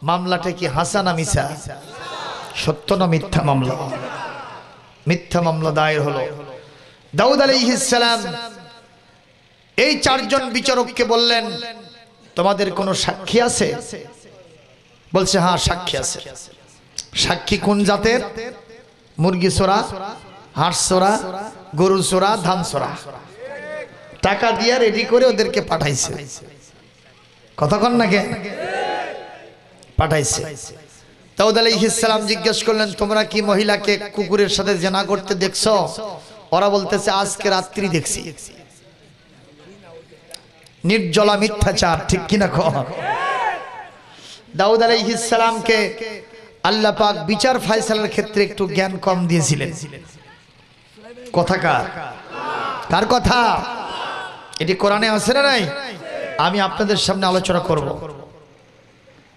মামলাটা কি হাসান না মিছা, সত্য না মিথ্যা মামলা? মিথ্যা মামলা দায়ের হলো। দাউদ আলাইহিস সালাম এই চারজন বিচারককে বললেন, তোমাদের কোনো সাক্ষী আছে? বলছে হ্যাঁ সাক্ষী আছে। সাক্ষী কোন জাতের? মুরগি চোরা, হাঁস চোরা, গরু চোরা, ধান চোরা। টাকা দিয়ে রেডি করে ওদেরকে পাঠাইছে। কতক্ষণ নাকি পাঠাইছে। দাউদ আলাইহিস সালাম জিজ্ঞেস করলেন, তোমরা কি মহিলাকে কুকুরের সাথে জেনা করতে দেখছো? ওরা বলতেছে আজকে রাত্রি দেখছি। নির্জলা মিথ্যাচার, ঠিক কিনা কহ? দাউদ আলাইহিস সালামকে আল্লাহ পাক বিচার ফয়সালার ক্ষেত্রে একটু জ্ঞান কম দিয়েছিলেন। কথা কার? কার কথা? এটি কোরআনে আছে না নাই? আমি আপনাদের সামনে আলোচনা করব।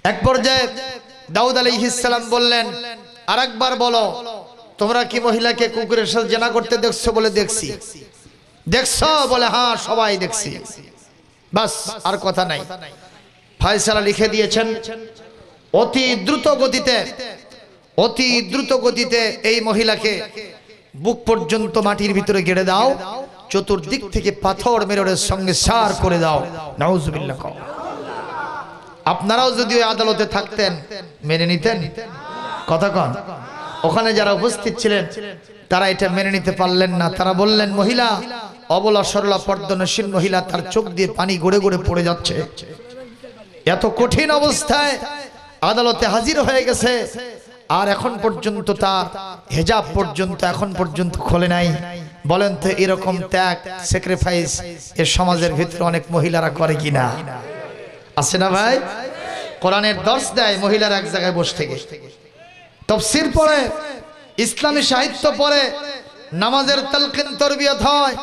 এক পর্যায়ে দাউদ আলাইহিস সালাম বললেন, আরেকবার বলো, তোমরা কি মহিলাকে কুকুরের সাথে জেনা করতে দেখছো? বলে দেখছি। দেখছো? বলে হ্যাঁ সবাই দেখছি। বাস, আর কথা নাই। ফয়সালা লিখে দিয়েছেন, অতি দ্রুত গতিতে এই মহিলাকে বুক পর্যন্ত মাটির ভিতরে গেড়ে দাও, চতুর্দিক থেকে পাথর মেরে সঙ্গে সার করে দাও। নাউজুবিল্লাহ। আপনারাও যদি ওই আদালতে থাকতেন মেনে নিতেন? কথা কন। ওখানে যারা উপস্থিত ছিলেন তারা এটা মেনে নিতে পারলেন না। তারা বললেন, মহিলা অবলা সরলা পর্দনশীল মহিলা, তার চোখ দিয়ে পানি গড়ে গড়ে পড়ে যাচ্ছে। এত কঠিন অবস্থায় আদালতে হাজির হয়ে গেছে, আর এখন পর্যন্ত তার হেজাব পর্যন্ত এখন পর্যন্ত খোলে নাই। বলেন তো এরকম ত্যাগ, স্যাক্রিফাইস এর সমাজের ভিতরে অনেক মহিলারা করে কিনা? আছে না ভাই? কোরআনের দর্শ দেয় মহিলারা এক জায়গায় বসে থেকে, তাফসীর পড়ে, ইসলামী সাহিত্য পড়ে, নামাজের তালকিন তরবিয়ত হয়।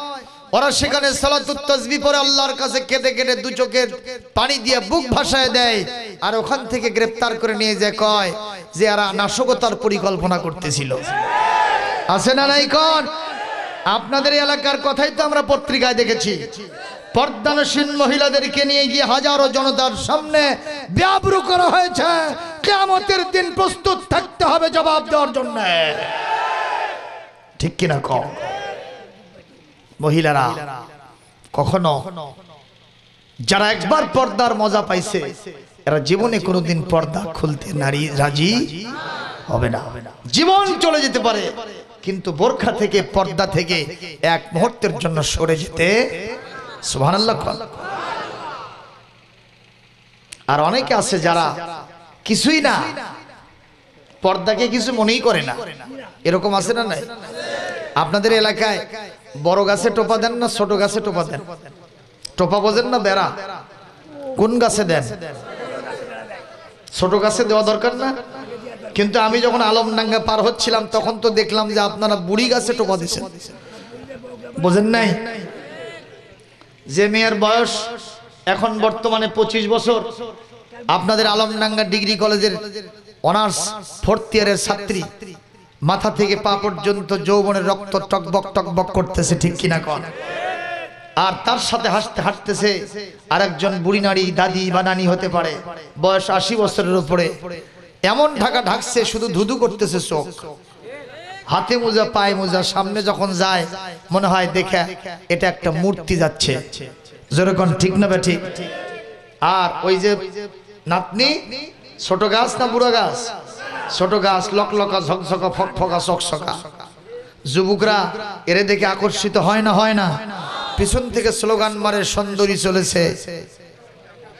ওরা সেখানে সালাতুত তাসবিহ পড়ে আল্লাহর কাছে কেঁদে কেঁদে দু চোখের পানি দিয়ে বুক ভাসায় দেয়। আর ওখান থেকে গ্রেফতার করে নিয়ে যায়, কয় যে এরা নাশকতার পরিকল্পনা করতেছিল। আছে না নাই কোন? আপনাদের এলাকার কথাই তো আমরা পত্রিকায় দেখেছি। পর্দানশীল মহিলাদেরকে নিয়ে গিয়ে হাজারো জনতার সামনে বেআবরু করা হয়েছে। কিয়ামতের দিন প্রস্তুত থাকতে হবে জবাব দেওয়ার জন্য। ঠিক কিনা কও? মহিলারা কখনো, যারা একবার পর্দার মজা পাইছে, এরা জীবনে কোনোদিন পর্দা খুলতে নারী রাজি হবে না। জীবন চলে যেতে পারে, কিন্তু বোরখা থেকে, পর্দা থেকে এক মুহূর্তের জন্য সরে যেতে। সুবহানাল্লাহ। আর অনেকে আছে যারা কিছুই না, পর্দাকে কিছু মনেই করে না। এরকম আছে না নাই? আপনাদের এলাকায় বড় গাছে টোপা দেন না ছোট গাছে টোপা দেন? টোপা বোঝেন না বেড়া? কোন গাছে দেন? ছোট গাছে দেওয়া দরকার না? কিন্তু আমি যখন আলমডাঙ্গা পার হচ্ছিলাম তখন তো দেখলাম যে আপনারা বুড়ি গাছে টোপা দিচ্ছেন। বোঝেন নাই? যে মেয়ের বয়স এখন বর্তমানে 25 বছর, আপনাদের আলমডাঙ্গা ডিগ্রি কলেজের অনার্স 4th ইয়ারের ছাত্রী, মাথা থেকে পা পর্যন্ত যৌবনের রক্ত টকবক টকবক করতেছে, ঠিক কিনা কন? আর তার সাথে হাসতে হাঁটতেছে আরেকজন বুড়ি নারী, দাদি বা নানি হতে পারে, বয়স 80 বছরের উপরে। এমন ঢাকা ঢাকছে, শুধু ধুধু করতেছে চোখ, হাতে মোজা পায়ে মোজা, সামনে যখন যায় মনে হয় দেখে এটা একটা মূর্তি যাচ্ছে। যেরকম ঠিক না ঠিক? আর ওই যে নাতনি, ছোট গাছ না বুড়ো গাছ? ছোট গাছ, লকলকা ঝকঝকা ফকফকা চকচকা। যুবকরা এরে দেখে আকর্ষিত হয় না? হয় না? পিছন থেকে স্লোগান মারে সুন্দরী চলেছে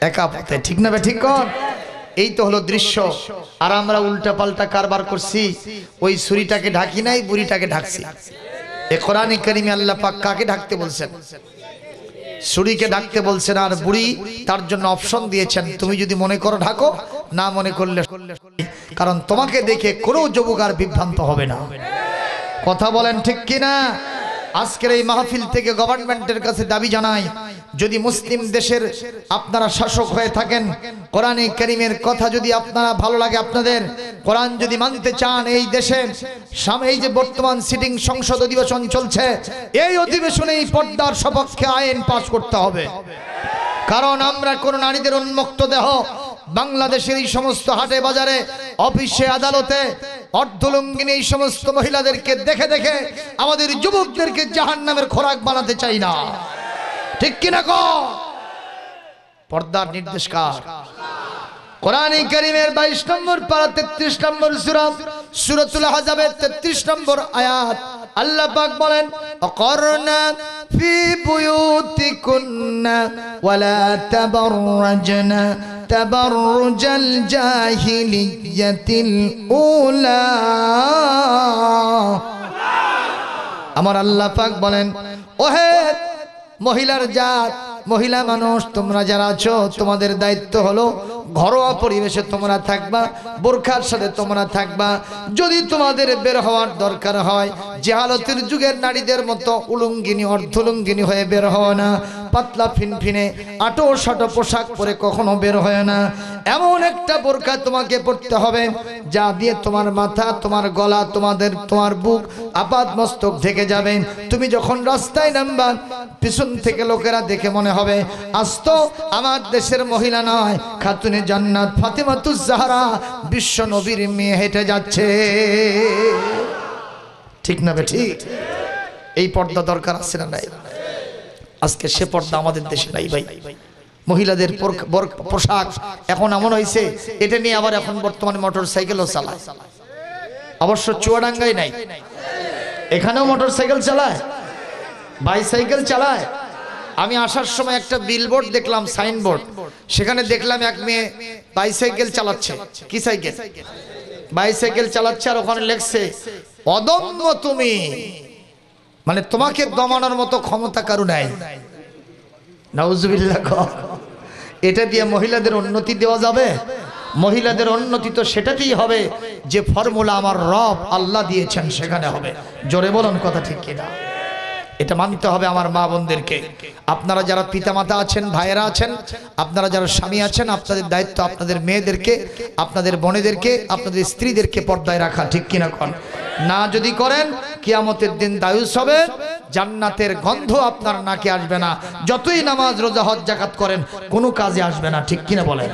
একা পথে, ঠিক না ঠিক কর? এই তো হলো দৃশ্য। আর আমরা উল্টা পাল্টা কারবার করছি, ওই ছুরিটাকে ঢাকি নাই, বুড়িটাকে ঢাকছি। এ কোরআনে কারিমে আল্লাহ পাক কাকে ঢাকতে বলছেন? ছুরিকে ঢাকতে বলছেন। আর বুড়ি তার জন্য অপশন দিয়েছেন, তুমি যদি মনে করো ঢাকো, না মনে করলে, কারণ তোমাকে দেখে কোনো যুবক আর বিভ্রান্ত হবে না। কথা বলেন ঠিক কিনা? আজকের এই মাহফিল থেকে গভর্নমেন্টের কাছে দাবি জানাই, যদি মুসলিম দেশের আপনারা শাসক হয়ে থাকেন, কোরআনে কারীমের কথা যদি আপনারা ভালো লাগে, আপনাদের কোরআন যদি মানতে চান, এই দেশের সামনে এই যে বর্তমান সিটিং সংসদ অধিবেশন চলছে, এই অধিবেশনে এই পর্দার সপক্ষে আইন পাস করতে হবে। কারণ আমরা কোন নারীদের উন্মুক্ত দেহ বাংলাদেশের এই সমস্ত হাটে বাজারে, অফিসে, আদালতে অর্ধলঙ্গিনী এই সমস্ত মহিলাদেরকে দেখে দেখে আমাদের যুবকদেরকে জাহান্নামের খোরাক বানাতে চাই না, ঠিক কিনা কো? পর্দার নির্দেশ কার? কোরআনে কারীমের 22 নম্বর পারা 33 নম্বর সূরা, সূরাতুল আহজাবের 33 নম্বর আয়াত, আল্লাহ পাক বলেন, অকরনা ফি বুয়ুতিকুন্না ওয়ালা তাবাররাজনা তাবাররুজাল জাহিলিয়াতিল উলা। আমার আল্লাহ পাক বলেন, ওহে মহিলার জাত, মহিলা মানুষ তোমরা যারা আছো, তোমাদের দায়িত্ব হলো ঘরোয়া পরিবেশে তোমরা থাকবা, বোরখার সাথে তোমরা থাকবা। যদি তোমাদের বের হওয়ার দরকার হয়, জাহালতের যুগের নারীদের মতো উলঙ্গিনী অর্ধলঙ্গিনী হয়ে বের হয় না, পাতলা ফিনফিনে আটো সাটো পোশাক পরে কখনো বের হয় না। এমন একটা বোরখা তোমাকে পড়তে হবে যা দিয়ে তোমার মাথা, তোমার গলা, তোমার বুক, আপাত মস্তক ঢেকে যাবে। তুমি যখন রাস্তায় নামবা, পিছন থেকে লোকেরা দেখে মনে হবে আস্ত আমার দেশের মহিলা নয়, খাতুনে জান্নাত ফাতেমাতুজ জাহরা বিশ্ব নবীর মেয়ে হেঁটে যাচ্ছে, ঠিক না ঠিক? এই পর্দা দরকার আছে না নাই? আজকে সে পর্দা আমাদের দেশে নাই ভাই। মহিলাদের পোশাক এখন এমন হয়েছে, এটা নিয়ে আবার এখন বর্তমানে মোটর সাইকেলও চালায়। অবশ্য চুয়াডাঙ্গায় নাই, এখানেও মোটর সাইকেল চালায়, বাইসাইকেল চালায়। আমি আসার সময় একটা বিলবোর্ড দেখলাম, সাইনবোর্ড, সেখানে দেখলাম এক মেয়ে বাইসাইকেল চালাচ্ছে। কি সাইকেল? বাইসাইকেল চালাচ্ছে। আর ওখানে লেখছে, অদম্য তুমি, মানে তোমাকে দমানোর মতো ক্ষমতা কারো নাই। নাউজুবিল্লাহ। এটা দিয়ে মহিলাদের উন্নতি দেওয়া যাবে? মহিলাদের উন্নতি তো সেটাতেই হবে যে ফর্মুলা আমার রব আল্লাহ দিয়েছেন, সেখানে হবে। জোরে বলুন কথা ঠিক কিনা? এটা মানতে হবে আমার মা বোনদেরকে। আপনারা যারা পিতামাতা আছেন, ভাইয়েরা আছেন, আপনারা যারা স্বামী আছেন, আপনাদের দায়িত্ব আপনাদের মেয়েদেরকে, আপনাদের বোনেদেরকে, আপনাদের স্ত্রীদেরকে পর্দায় রাখা, ঠিক কিনা কোন? না যদি করেন, কিয়ামতের দিন দায়ুস হবে, জান্নাতের গন্ধ আপনার নাকে আসবে না। যতই নামাজ, রোজা, হজ, যাকাত করেন, কোনো কাজে আসবে না, ঠিক কিনা বলেন?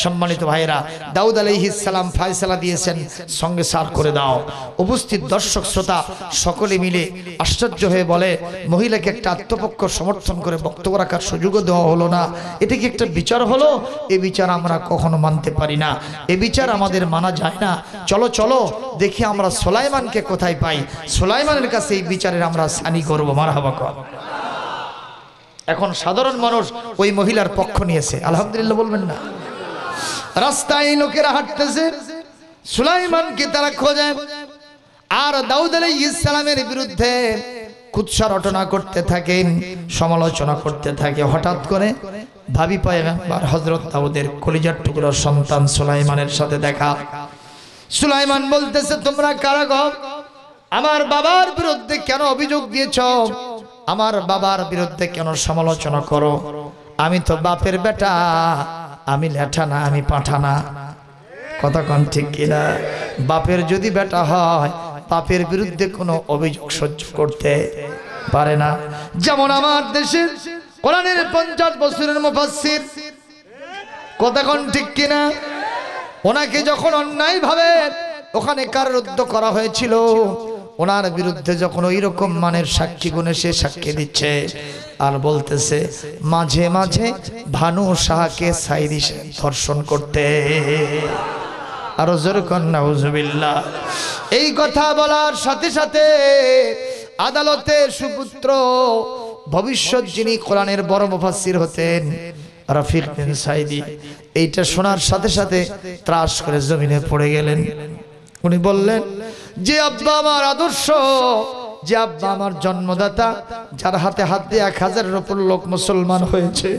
সম্মানিত ভাইরা, দাউদ আলাইহিস সালাম ফয়সালা দিয়েছেন, সঙ্গে সার করে দাও। উপস্থিত দর্শক শ্রোতা সকলে মিলে আশ্চর্য হয়ে বলে, মহিলাকে একটা আত্মপক্ষ সমর্থন করে বক্তব্য রাখার সুযোগও দেওয়া হলো না। এটা কি একটা বিচার হলো? এই বিচার আমরা কখনো মানতে পারি না, এই বিচার আমাদের মানা যায় না। চলো চলো দেখি আমরা সুলাইমানকে কোথায় পাই, সুলাইমানের কাছে এই বিচারের আমরা সানি করবো। মারহাবা কর। এখন সাধারণ মানুষ ওই মহিলার পক্ষ নিয়েছে, আলহামদুলিল্লাহ বলবেন না? রাস্তায় লোকেরা হাঁটতেছে, সুলাইমানকে তারা খোঁজে। আর দাউদ আলাইহিস সালামের বিরুদ্ধে কুৎসা রটনা করতে থাকেন, সমালোচনা করতে থাকে। হঠাৎ করে ভাবি পয়গম্বর হযরত দাউদের কলিজার টুকরো সন্তান সুলাইমানের সাথে দেখা। সুলাইমান বলতেছে, তোমরা কারা গো? আমার বাবার বিরুদ্ধে কেন অভিযোগ দিয়েছ? আমার বাবার বিরুদ্ধে কেন সমালোচনা করো? আমি তো বাপের বেটা, আমি ল্যাঠা না, আমি পাঠা না। কথা কোন ঠিক কিনা? বাপের যদি বেটা হয়, বাপের বিরুদ্ধে কোনো অভিযোগ সহ্য করতে পারে না। যেমন আমার দেশের কোরআনের 50 বছরের মুফাসসির, কথা কোন ঠিক কিনা, ওনাকে যখন অন্যায় ভাবে ওখানে কারারুদ্ধ করা হয়েছিল, ওনার বিরুদ্ধে যখন ওই রকম মানের সাক্ষী গুণে সে সাক্ষী দিচ্ছে আর বলতেছে মাঝে মাঝে ভানু শাহকে সাইদি ধর্ষণ করতে। আরো জোরে কোন নাউজুবিল্লাহ। এই কথা বলার সাথে সাথে আদালতে সুপুত্র ভবিষ্যৎ যিনি কোরআনের বড় মুফাসসির হতেন রফিক বিন সাইদি, এইটা শোনার সাথে সাথে ত্রাস করে জমিনে পড়ে গেলেন। উনি বললেন, যে আব্বা আমার আদর্শ, যে আব্বা আমার জন্মদাতা, যার হাতে হাত দিয়ে 1000-এর উপর লোক মুসলমান হয়েছে,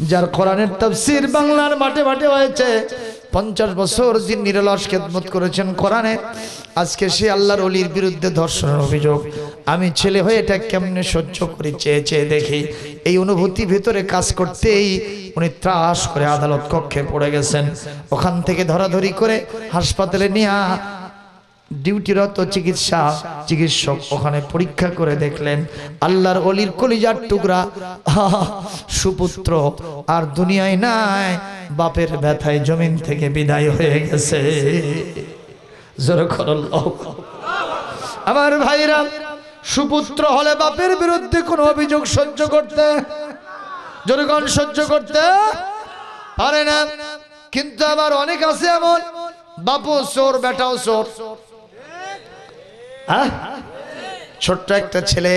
যার কোরআনের তাফসীর বাংলার মাঠে মাঠে হয়েছে, 50 বছর যিনি নিরলস খেদমত করেছেন কোরআনে, আজকে সে আল্লাহর ওলির বিরুদ্ধে ধর্ষণের অভিযোগ। আমি ছেলে হয়ে এটা কেমনে সহ্য করি, চেয়ে চেয়ে দেখি। এই অনুভূতি ভেতরে কাজ করতেই উনি ত্রাস করে আদালত কক্ষে পড়ে গেছেন। ওখান থেকে ধরাধরি করে হাসপাতালে নিয়ে ডিউটিরত চিকিৎসক ওখানে পরীক্ষা করে দেখলেন আল্লাহর ওলির কলিজার টুকরা সুপুত্র আর দুনিয়ায় নাই, বাপের ব্যথায় জমিন থেকে বিদায় হয়ে গেছে। আমার ভাইরা, সুপুত্র হলে বাপের বিরুদ্ধে কোনো অভিযোগ সহ্য করতে, জনগণ সহ্য করতে পারে না। কিন্তু আবার অনেক আছে এমন, বাপও চোর, বেটাও চোর। ছোট্ট একটা ছেলে,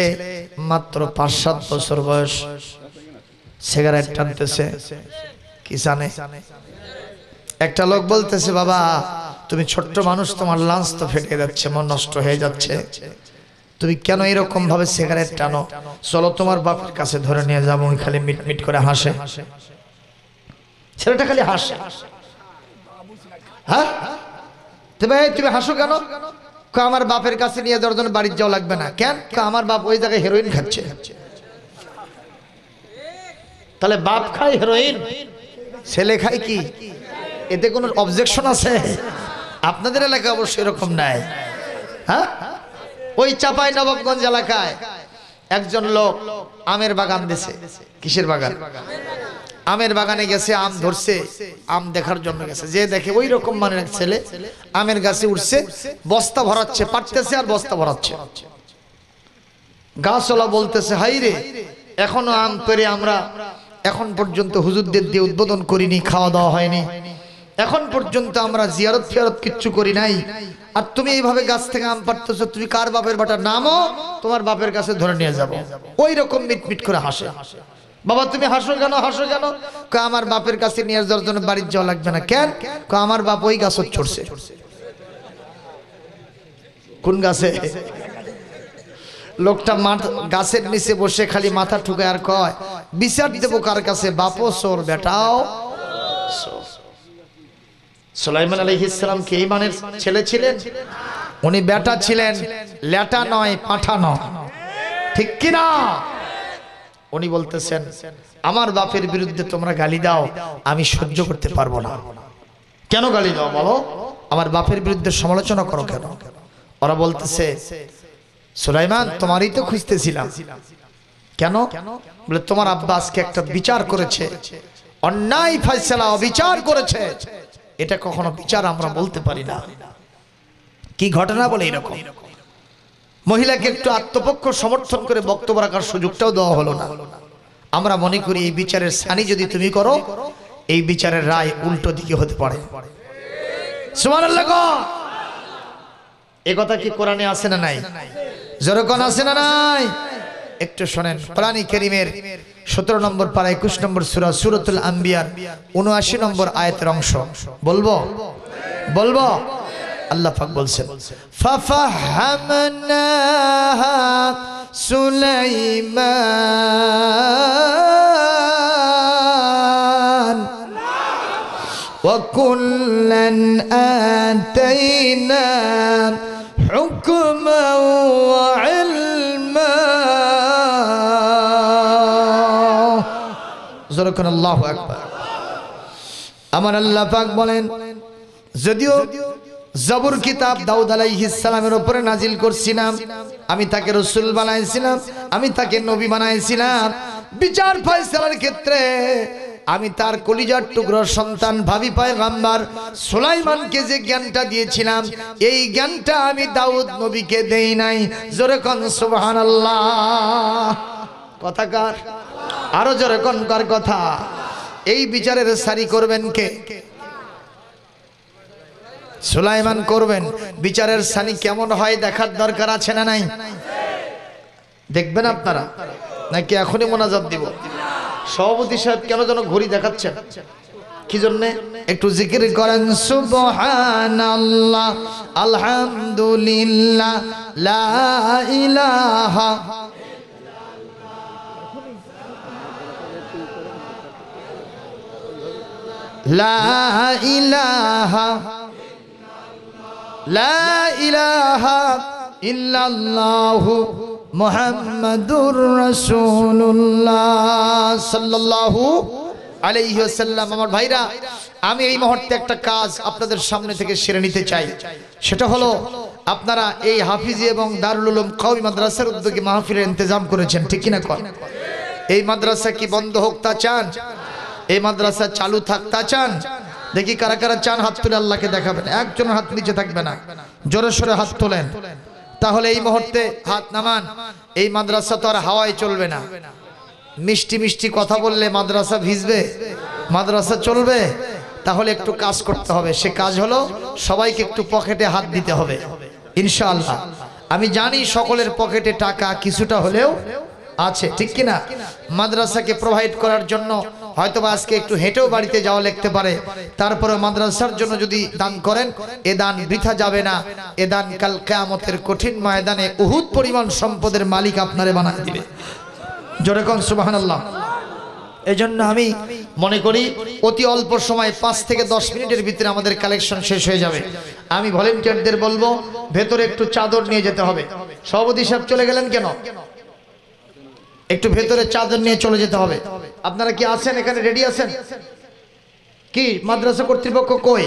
মাত্র 5-7 বছর বয়স, সিগারেট টানতেছে, কি জানে। একটা লোক বলতেছে, বাবা তুমি ছোট্ট মানুষ, তোমার লাঞ্চ তো ফেটে যাচ্ছে, মন নষ্ট হয়ে যাচ্ছে, তুমি কেন এরকম ভাবে সিগারেট টানো? চলো তোমার বাপের কাছে ধরে নিয়ে যাবো। খালি মিট মিট করে হাসে, ছেলেটা খালি হাসে। হ্যাঁ তুমি হাসো কেন? আমার বাপের কাছে নিয়ে যাওয়ার জন্য বাড়ির যাওয়া লাগবে না। কেন? আমার বাপ ওই জায়গায় হেরোইন খাচ্ছে। তাহলে বাপ খায় হেরোইন, ছেলে খায় কি? এতে কোনো অবজেকশন আছে? আপনাদের এলাকায় অবশ্য এরকম নাই। হ্যাঁ, ওই চাপাই নবাবগঞ্জ এলাকায় একজন লোক আমের বাগান দিছে। কিসের বাগান? আমের বাগানে গেছে, আম ধরছে, আম দেখার জন্য গেছে। যে দেখে ওই রকম মানের এক ছেলে আমের গাছে উঠছে, বস্তা ভরাচ্ছে, পারতেছে আর বস্তা ভরাচ্ছে। গাছওয়ালা বলতেছে, হাই রে, এখনো আম পেরে আমরা এখন পর্যন্ত হুজুরদের দিয়ে উদ্বোধন করিনি, খাওয়া দাওয়া হয়নি, এখন পর্যন্ত আমরা জিয়ারত ফিয়ারত কিচ্ছু করি নাই, আর তুমি এইভাবে গাছ থেকে আম পারতেছো, তুমি কার বাপের বাটা? নামও, তোমার বাপের কাছে ধরে নিয়ে যাবো। ওই রকম মিটমিট করে হাসে। বাবা তুমি হাসো কেন? হাসো কেন? আমার বাপের কাছে নিয়ে যাওয়ার জন্য বাড়ির যাওয়া লাগবে না। কেন? আমার বাপ ওই গাছ চড়ছে। কোন গাছে? লোকটা গাছের নিচে বসে খালি মাথা ঠুকে আর কয়, বিচার দেবো কার কাছে? বাপও চোর, বেটাও চোর। সুলাইমান আলাইহিস সালাম কি এই মানের ছেলে ছিলেন? উনি বেটা ছিলেন, ল্যাটা নয়, পাঠা নয়, ঠিক কিনা? উনি বলতেছেন, আমার বাপের বিরুদ্ধে তোমরা গালি দাও, আমি সহ্য করতে পারবো না। কেন গালি দাও বলো? আমার বাপের বিরুদ্ধে সমালোচনা করো কেন? ওরা বলতেছে, সুলাইমান তোমারই তো খুঁজতেছিলাম। কেন? বলে তোমার আব্বা আজকে একটা বিচার করেছে, অন্যায় ফয়সালা, অবিচার করেছে। এটা কখনো বিচার আমরা বলতে পারি না। কি ঘটনা বলে এরকম? মহিলাকে একটু আত্মপক্ষ সমর্থন করে বক্তব্য রাখার সুযোগটাও দেওয়া হলো না। আমরা মনে করি এই বিচারের সানি যদি তুমি করো, এই বিচারের রায় উল্টো দিকে হতে পারে। সুবহানাল্লাহ। এই কথা কি কোরআনে আছে না নাই? যেরকম আছে না নাই? একটু শোনেন। কোরআন কারীমের 17 নম্বর পারা 21 নম্বর সূরা সূরাতুল আম্বিয়ার 79 নম্বর আয়াতের অংশ বলবো? আল্লাহ পাক বলছেন, ফাফাহামনাহা সুলাইমান وكلا آتينا حكما وعلما জোরকন আল্লাহু আকবার। আমার আল্লাহ পাক বলেন যদিও জবুর কিতাব দাউদ আলাইহিস সালামের উপরে নাজিল করছিলাম, আমি তাকে রাসূল বানাইছিলাম, আমি তাকে নবী বানাইছিলাম, বিচার ফয়সালার ক্ষেত্রে আমি তার কলিজার টুকরো সন্তান ভাবি পয়গম্বর সুলাইমানকে যে জ্ঞানটা দিয়েছিলাম এই জ্ঞানটা আমি দাউদ নবীকে দেই নাই। জোরে কোন সুবহানাল্লাহ। কথা কার? আরো জোরে কোন কার কথা? এই বিচারের সারি করবেন কে? সুলাইমান করবেন। বিচারের সানি কেমন হয় দেখার দরকার আছে না নাই? দেখবেন আপনারা নাকি এখনই মোনাজাত দিব? সভাপতি সাহেব কেন যেন ঘড়ি দেখাচ্ছেন, কি জন্য? একটু জিকির করেন সুবহানাল্লাহ আলহামদুলিল্লাহ লা ইলাহা লা ইলাহা লা ইলাহা ইল্লাল্লাহু মুহাম্মাদুর রাসূলুল্লাহ সাল্লাল্লাহু আলাইহি ওয়াসাল্লাম। আমার ভাইরা, আমি এই মুহূর্তে একটা কাজ আপনাদের সামনে থেকে সেরে নিতে চাই। সেটা হলো আপনারা এই হাফিজি এবং দারুল উলুম কওমি মাদ্রাসার উদ্যোগে মাহফিলের ইন্তজাম করেছেন, ঠিক কি না? কোন এই মাদ্রাসা কি বন্ধ হোক তা চান? এই মাদ্রাসা চালু থাক তা চান? দেখি কারা কারা চান হাত তুলে আল্লাহকে দেখাবেন। একজন হাত নিচে থাকবে না, জোরে সোরে হাত তোলেন। তাহলে এই মুহূর্তে হাত নামান। এই মাদ্রাসা তো আর হাওয়ায় চলবে না। মিষ্টি মিষ্টি কথা বললে মাদ্রাসা ভিজবে? মাদ্রাসা চলবে? তাহলে একটু কাজ করতে হবে। সে কাজ হলো সবাইকে একটু পকেটে হাত দিতে হবে ইনশাআল্লাহ। আমি জানি সকলের পকেটে টাকা কিছুটা হলেও আছে, ঠিক কিনা? মাদ্রাসাকে প্রোভাইড করার জন্য হয়তোবা আজকে একটু হেঁটেও বাড়িতে যাওয়া লাগতে পারে, তারপরে মাদ্রাসার জন্য যদি দান করেন এ দান বৃথা যাবে না। এ দান কাল কিয়ামতের কঠিন ময়দানে উহুদ পরিমাণ সম্পদের মালিক আপনারে বানায় দিবে। জোরে কোন সুবহানাল্লাহ। এজন্য আমি মনে করি অতি অল্প সময় 5 থেকে 10 মিনিটের ভিতরে আমাদের কালেকশন শেষ হয়ে যাবে। আমি ভলেন্টিয়ারদের বলবো ভেতরে একটু চাদর নিয়ে যেতে হবে। সভাপতি সাহেব চলে গেলেন কেন? একটু ভেতরে চাদর নিয়ে চলে যেতে হবে। আপনারা কি আছেন এখানে? রেডি আছেন কি? মাদ্রাসা কর্তৃপক্ষ কই?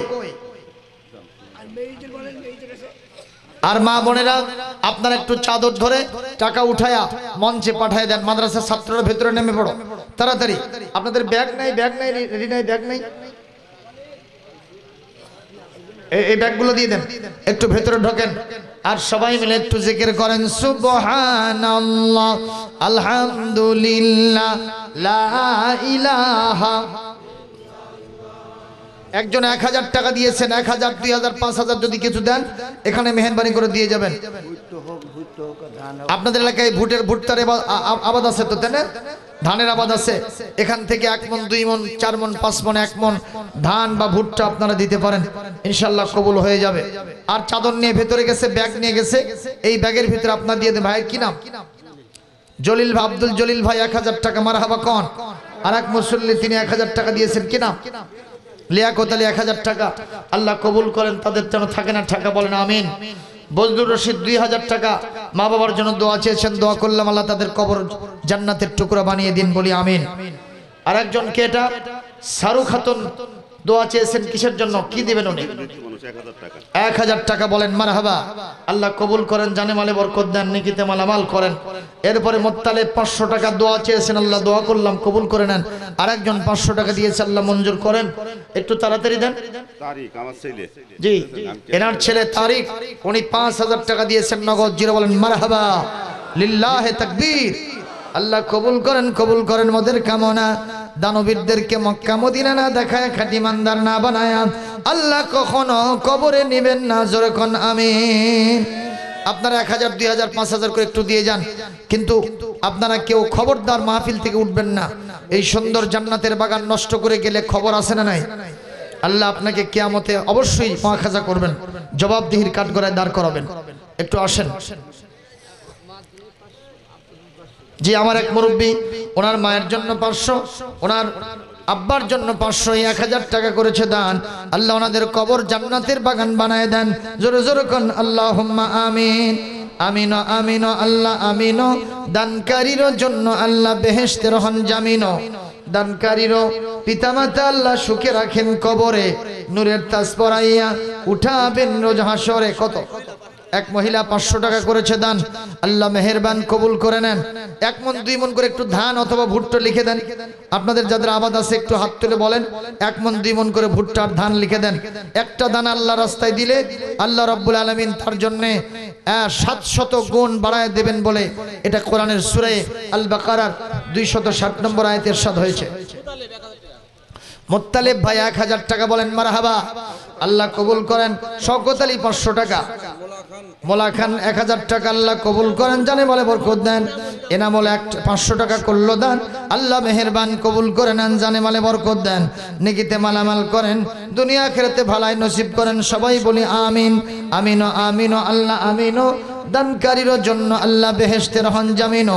আর মা বোনেরা আপনারা একটু চাদর ধরে টাকা উঠায়া মঞ্চে পাঠায় দেন। মাদ্রাসার ছাত্ররা ভেতরে নেমে পড়ো তাড়াতাড়ি। আপনাদের ব্যাগ নাই? ব্যাগ নাই? রেডি নাই? ব্যাগ নাই? এই ব্যাগগুলো দিয়ে দেন। একটু ভেতরে ঢোকেন আর সবাই মিলে একটু জিকির করেন সুবহানাল্লাহ আলহামদুলিল্লাহ লা ইলাহা। একজন 1000 টাকা দিয়েছেন, 1000 2000 5000 যদি কিছু দেন এখানে মেহেরবানি করে দিয়ে যাবেন। আপনাদের এলাকায় ভুট্টার আবাদ আছে তো, তাই না? ধানের আবাদ আছে। এখান থেকে 1 মণ 2 মণ 4 মণ 5 মণ 1 মণ ধান বা ভুট্টা আপনারা দিতে পারেন, ইনশাআল্লাহ কবুল হয়ে যাবে। আর চাদর নিয়ে ভেতরে গেছে, ব্যাগ নিয়ে গেছে, এই ব্যাগের ভিতরে আপনারা দিয়ে দেন। ভাইয়ের কি নাম? জলিল ভাই, আব্দুল জলিল ভাই 1000 টাকা মারহাবা কোন। আর এক মুসল্লি তিনি 1000 টাকা দিয়েছেন, কি নাম? লিয়াকত আলী 1000 টাকা। আল্লাহ কবুল করেন, তাদের যেন থাকে না টাকা, বলেন আমিন। বজলুর রশিদ 2000 টাকা মা বাবার জন্য দোয়া চেয়েছেন, দোয়া করলাম আল্লাহ তাদের কবর জান্নাতের টুকরা বানিয়ে দিন, বলি আমিন। আর একজন কে? এটা সারু খাতুন দোয়া চেয়েছেন, কিসের জন্য? কি দিবেন উনি? 1000 টাকা, বলেন মারহাবা। আল্লাহ কবুল করেন, জানে মালে বরকত দেন, নেকিতে মালামাল করেন। এরপরে মোত্তালেব 500 টাকা দোয়া চেয়েছেন, আল্লাহ দোয়া করলাম কবুল করে নেন। আরেকজন 500 টাকা দিয়েছে, আল্লাহ মঞ্জুর করেন। একটু তাড়াতাড়ি দেন। তারিক আমার ছেলে, জি এনার ছেলে তারিক, উনি 5000 টাকা দিয়েছেন নগদ, জিরো, বলেন মারহাবা লিল্লাহে তাকবীর। আল্লাহ কবুল করেন, কবুল করেন মোদের কামনা। দানবীরদেরকে মক্কা মদিনা না দেখায়, খাঁটি ইমানদার না বানায়া আল্লাহ কখনো কবরে নেবেন না, জোরে কোন আমিন। আপনারা 1000 2000 5000 করে একটু দিয়ে যান, কিন্তু আপনারা কেউ খবরদার মাহফিল থেকে উঠবেন না। এই সুন্দর জান্নাতের বাগান নষ্ট করে গেলে খবর আছে না নাই? আল্লাহ আপনাকে কিয়ামতে অবশ্যই মুআখাজা করবেন, জবাবদিহির কাঠগড়ায় দাঁড় করাবেন। একটু আসেন। জি আমার এক মুরব্বী, ওনার মায়ের জন্য 500, ওনার আব্বার জন্য 500, 1000 টাকা করেছে দান। আল্লাহ ওনাদের কবর জান্নাতের বাগান বানায় দেন। জোরে জোরে কোন আল্লাহুম্মা আমিন। আমিন আমিন আল্লাহ আমিন। দানকারীর জন্য আল্লাহ বেহেশতের হন জামিন। দানকারীর পিতামাতা আল্লাহ সুখে রাখেন কবরে, নূরের তাজ পরাইয়া উঠাবেন রোজ হাসরে। কত? এক মহিলা 500 টাকা করেছে দান। আল্লাহ মেহেরবান কবুল করে নেন। 1 মণ 2 মণ করে একটু ধান অথবা ভুট্টা লিখে দেন। আপনাদের যাদের আবাদ আছে একটু হাত তুলে বলেন 1 মণ 2 মণ করে ভুট্টার ধান লিখে দেন। একটা দান আল্লাহ রাস্তায় দিলে আল্লাহ রাব্বুল আলামিন তার জন্য 700 গুণ বাড়ায় দেবেন বলে এটা কোরআনের সূরা আল বাকারার 260 নম্বর আয়াতে ইরশাদ হয়েছে। মুত্তালিব ভাই 1000 টাকা বলেন মারহাবা, আল্লাহ কবুল করেন। শওকত আলী 500 টাকা, মোলা খান 1000 টাকা, আল্লাহ কবুল করেন, জানে বলে বরকত দেন। এনামল 500 টাকা করলো দান, আল্লাহ মেহেরবান কবুল করে নেন, জানে মালে বরকত দেন, নেকিতে মালামাল করেন, দুনিয়া আখিরাতে ভালাই নসিব করেন। সবাই বলি আমিন। আমিন আমিন আল্লাহ আমিন। দানকারীর জন্য আল্লাহ বেহেশতের হন জামিন।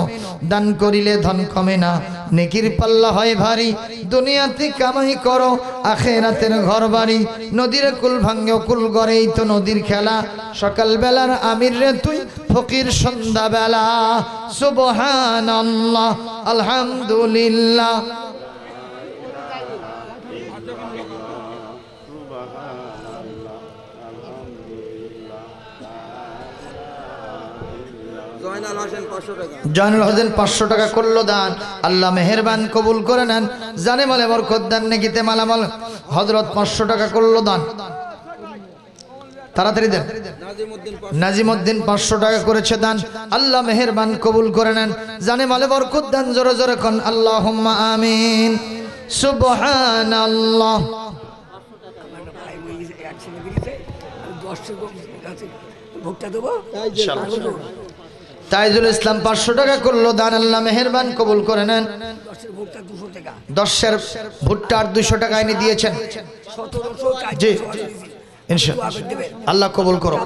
দান করিলে ধন কমে না, নেকির পাল্লা হয় ভারী। দুনিয়াতে কামাই করো, আখিরাতের ঘর বাড়ি। নদীর কুল ভাঙ্গে কুল গড়েই তো নদীর খেলা। সকাল বেলার আমির রে তুই, ফকির সন্ধ্যা বেলা। সুবহানাল্লাহ আলহামদুলিল্লাহ। জয়নুল হোসেন 500 টাকা করলো দান, আল্লাহ মেহেরবান কবুল করে নেন, জানে মালে বরকত দেন, নেকিতে মালামাল। হযরত 500 টাকা করলো দান, তাড়াতাড়ি দেন। নাজিমউদ্দিন 500 টাকা করেছে দান, আল্লাহ মেহেরবান কবুল করে নেন, জানে মালে বরকত দেন। জোরে জোরে কোন আল্লাহুম্মা আমিন। সুবহানাল্লাহ। তাইজুল ইসলাম 500 টাকা করলো দান, আল্লাহ মেহেরবান কবুল করে নেন। 10 ভুট্টার 200 টাকা এনে দিয়েছেন। জি ইনশাআল্লাহ, আল্লাহ কবুল করো,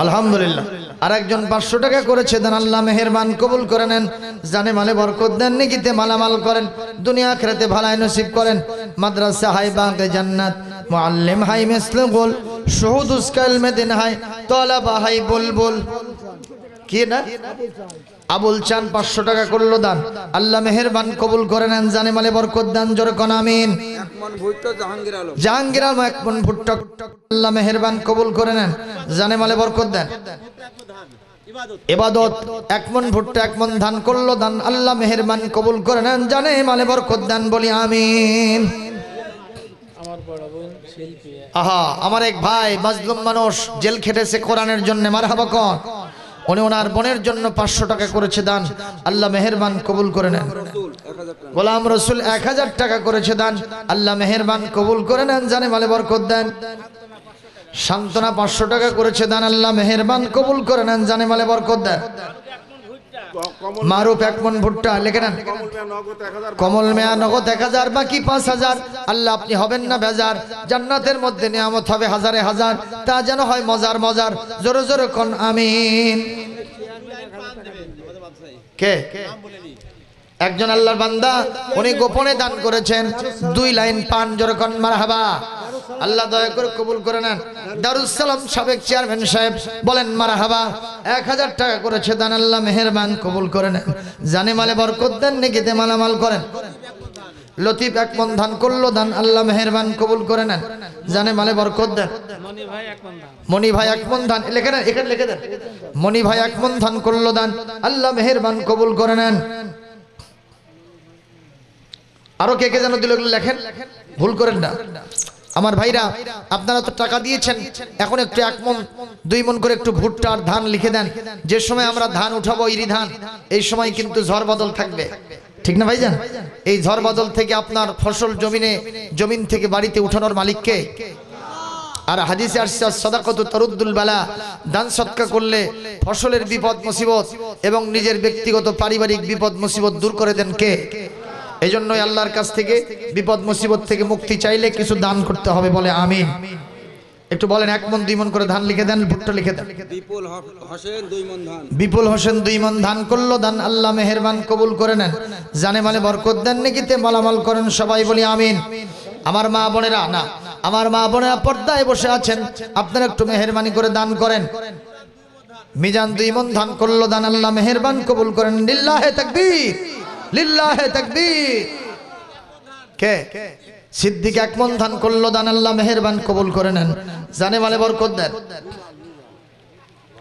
আলহামদুলিল্লাহ। আরেকজন 500 টাকা করেছে দান, আল্লাহ মেহেরবান কবুল করে নেন, জানে মালে বরকত দেন, নেকিতে মালামাল করেন, দুনিয়া আখিরাতে ভালাই নসিব করেন। মাদ্রাসা হাই বাগে জান্নাত, মুআল্লিম হাই মিসলুল, শুহুদ উসকাল মেদিন হাই, তলাবা হাই বুলবুল। কি না? আবুল চান 500 টাকা করলো দান, আল্লাহ মেহেরবান কবুল করে নেন, জানে মালে বরকত দেন। জোরে কোন আমিন। জাহাঙ্গীর আলম 1 মণ ভুট্টা, আল্লাহ মেহেরবান কবুল করে নেন, জানে মালে বরকত দেন। ইবাদত 1 মণ ভুট্টা 1 মণ ধান করলো দান, আল্লাহ মেহেরবান কবুল করে নেন, জানে মালে বরকত দেন, বলি আমিন। আহা, আমার এক ভাই মাজলুম মানুষ, জেল খেটেছে কোরআনের জন্য, মারহাবা কর। উনি ওনার বোনের জন্য 500 টাকা করেছে দান, আল্লাহ মেহেরবান কবুল করে নেন। গোলাম রসুল 1000 টাকা করেছে দান, আল্লাহ মেহেরবান কবুল করে নেন, জানে মালে বরকত দেন। শান্তনা 500 টাকা করেছে দান, আল্লাহ মেহেরবান কবুল করে নেন, জানে মালে বরকত দেন। মারুফ 1 মণ ভুট্টা লিখে নেন। কমল মেয়া নগদ 1000, বাকি 5000। আল্লাহ আপনি হবেন না বেজার, জান্নাতের মধ্যে নিয়ামত হবে হাজারে হাজার, তা যেন হয় মজার মজার। জোরে জোরে কোন আমিন। কে? একজন আল্লাহর বান্দা, উনি গোপনে দান করেছেন, 2 লাইন পান। জোরে কোন মারহাবা, আল্লাহ দয়া করে কবুল করে নেন। দারুস সালাম সাবেক চেয়ারম্যান সাহেব বলেন মারহাবা, 1000 টাকা করেছে দান, আল্লাহ মেহেরবান কবুল করে নেন, জানে মালে বরকত দেন, নেকিতে মালামাল করেন। লতিফ 1 মণ ধান করলো দান, আল্লাহ মেহেরবান কবুল করে নেন, জানে মালে বরকত দেন। মনি ভাই 1 মণ ধান লিখে নেন, এখানে লিখে দেন। মনি ভাই 1 মণ ধান করলো দান, আল্লাহ মেহেরবান কবুল করে নেন। আরো কে কে যেন দিল লেখেন, ভুল করেন না আমার ভাইরা। আপনারা তো টাকা দিয়েছেন, এখন একটু 1 মণ 2 মণ করে একটু ভুট্টা আর ধান লিখে দেন। যে সময় আমরা ধান উঠাবো ইরি ধান, এই সময় কিন্তু ঝড় বদল থাকবে, ঠিক না ভাইজান? এই ঝড় বদল থেকে আপনার ফসল জমিন থেকে বাড়িতে উঠানোর মালিককে। আর হাদিসে আসছে সাদাকাতু তারুদ্দুল বালা, দান সদকা করলে ফসলের বিপদ মুসিবত এবং নিজের ব্যক্তিগত পারিবারিক বিপদ মুসিবত দূর করে দেন কে? এজন্যই আল্লাহর কাছ থেকে বিপদ মুসিবত থেকে মুক্তি চাইলে কিছু দান করতে হবে, বলে আমিন। একটু বলেন, 1 মণ 2 মণ করে ধান লিখে দেন, ভুট্টা লিখে দেন। বিপুল হোসেন 2 মণ ধান। বিপুল হোসেন 2 মণ ধান করলো দান, আল্লাহ মেহেরবান কবুল করে নেন, জানে মালে বরকত দেন, নেকিতে মালামাল করেন, সবাই বলি আমিন। আমার মা বোনেরা না, আমার মা বোনেরা পর্দায় বসে আছেন, আপনারা একটু মেহেরবানি করে দান করেন। মিজান 2 মণ ধান করলো দান, আল্লাহ মেহেরবান কবুল করেন। লিল্লাহে তাকবীর, লিল্লাহে তাকবীর। কে? সিদ্দিক 1 মণ ধান করলো দান, আল্লাহ মেহেরবান কবুল করে নেন, জানে মালে বরকত দেন।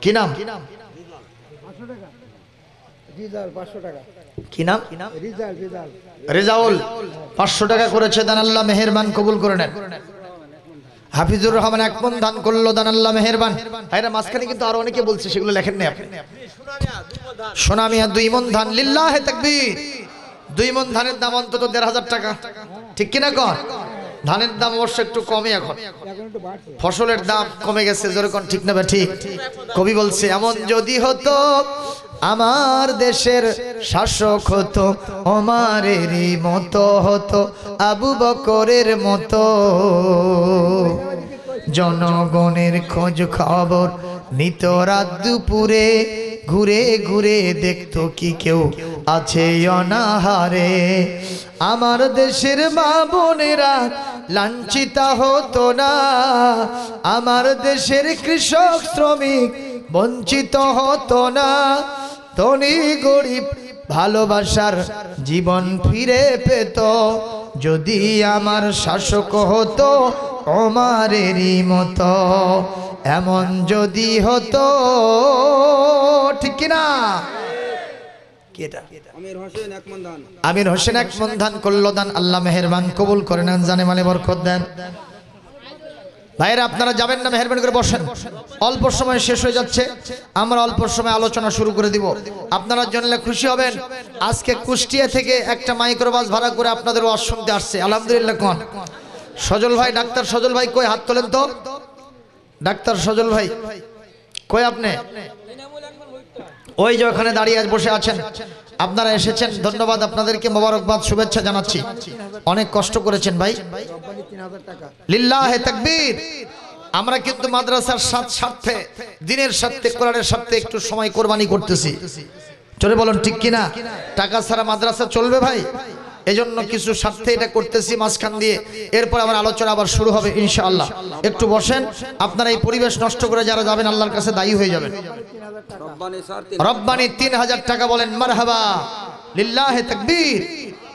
কি নাম? কি নাম? রেজাউল 500 টাকা করেছে দান, আল্লাহ মেহেরবান কবুল করে নেন। হাফিজুর রহমান 1 মণ ধান করলো দান, আল্লাহ মেহেরবান। এরা মাঝখানে কিন্তু আরো অনেকে বলছে, সেগুলো লেখেন না আপনি। সোনামিয়া 2 মণ ধান, লিল্লাহে তাকবীর। 2 মণ ধানের দাম অন্তত 1,500 টাকা, ঠিক কিনা কর? ধানের দাম অবশ্য একটু কমে, এখন ফসলের দাম কমে গেছে, যেরকম ঠিক না ঠিক? কবি বলছে, এমন যদি হতো আমার দেশের শাসক হতো, ওমরেরই মতো হতো, আবু বকরের মতো, জনগণের খোঁজ খবর নিত রাত দুপুরে, ঘুরে ঘুরে দেখতো কি কেউ আছে অনাহারে। আমার দেশের মা বোনেরা লাঞ্ছিতা হতো না, আমার দেশের কৃষক শ্রমিক বঞ্চিত হতো না, ধনী গরিব ভালোবাসার জীবন ফিরে পেত, যদি আমার শাসক হতো ওমরেরই মতো, এমন যদি হতো, ঠিক কিনা? আমির হোসেন 1 মণ ধান। আমির হোসেন 1 মণ ধান করলো দান, আল্লাহ মেহেরবান কবুল করে নেন, জানে মালে বরকত দেন। ভাইরা আপনারা যাবেন না, মেহেরবানি করে বসেন, অল্প সময় শেষ হয়ে যাচ্ছে, আমরা অল্প সময় আলোচনা শুরু করে দিব, আপনারা জানলে খুশি হবেন। আজকে কুষ্টিয়া থেকে একটা মাইক্রোবাস ভাড়া করে আপনাদের ওয়াজ শুনতে আসছে, আলহামদুলিল্লাহ। কোন সজল ভাই, ডাক্তার সজল ভাই কই? হাত তোলেন তো। ডাক্তার সজল ভাই কই আপনি? ওই যে ওখানে দাঁড়িয়ে বসে আছেন, আপনারা এসেছেন, ধন্যবাদ আপনাদেরকে, মোবারকবাদ, শুভেচ্ছা জানাচ্ছি, অনেক কষ্ট করেছেন ভাই, লিল্লাহে তাকবীর। আমরা কিন্তু মাদ্রাসার স্বার্থে, দিনের স্বার্থে, কোরআনের স্বার্থে একটু সময় কোরবানি করতেছি, চলে বলুন ঠিক কিনা? টাকা ছাড়া মাদ্রাসা চলবে ভাই? এজন্য কিছু স্বার্থে এটা করতেছি মাঝখান দিয়ে, এরপর আমার আলোচনা আবার শুরু হবে ইনশাআল্লাহ। একটু বসেন, আপনারা এই পরিবেশ নষ্ট করে যারা যাবেন আল্লাহর কাছে দায়ী হয়ে যাবেন। রব্বানি 3000 টাকা বলেন মারহাবা, লিল্লাহে তাকবীর।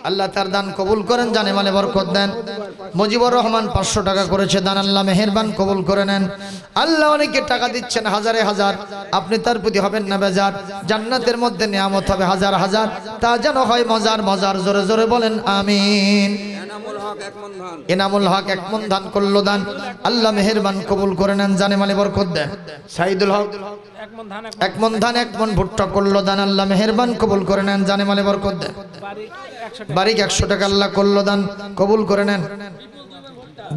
আল্লাহ তার দান কবুল করেন, জানে মালে বরকত দেন। মুজিবুর রহমান 500 টাকা করেছে দান, আল্লাহ মেহেরবান কবুল করে নেন। আল্লাহ অনেকে টাকা দিচ্ছেন হাজারে হাজার, আপনি তার প্রতি হবেন না বেজার, জান্নাতের মধ্যে নিয়ামত হবে হাজার হাজার, তা যেন হয় মজার মজার, জোরে জোরে বলেন আমিন। এনামুল হক 1 মণ ধান করলো দান, আল্লাহ মেহেরবান কবুল করে নেন, জানে মালে বরকত দেন। সাইদুল হক 1 মণ ধান 1 মণ ভুট্টা করলো দান, আল্লাহ মেহেরবান কবুল করে নেন, জানে মালে বরকত দেন। বারিক 100 টাকা আল্লাহ করলো দান, কবুল করে নেন।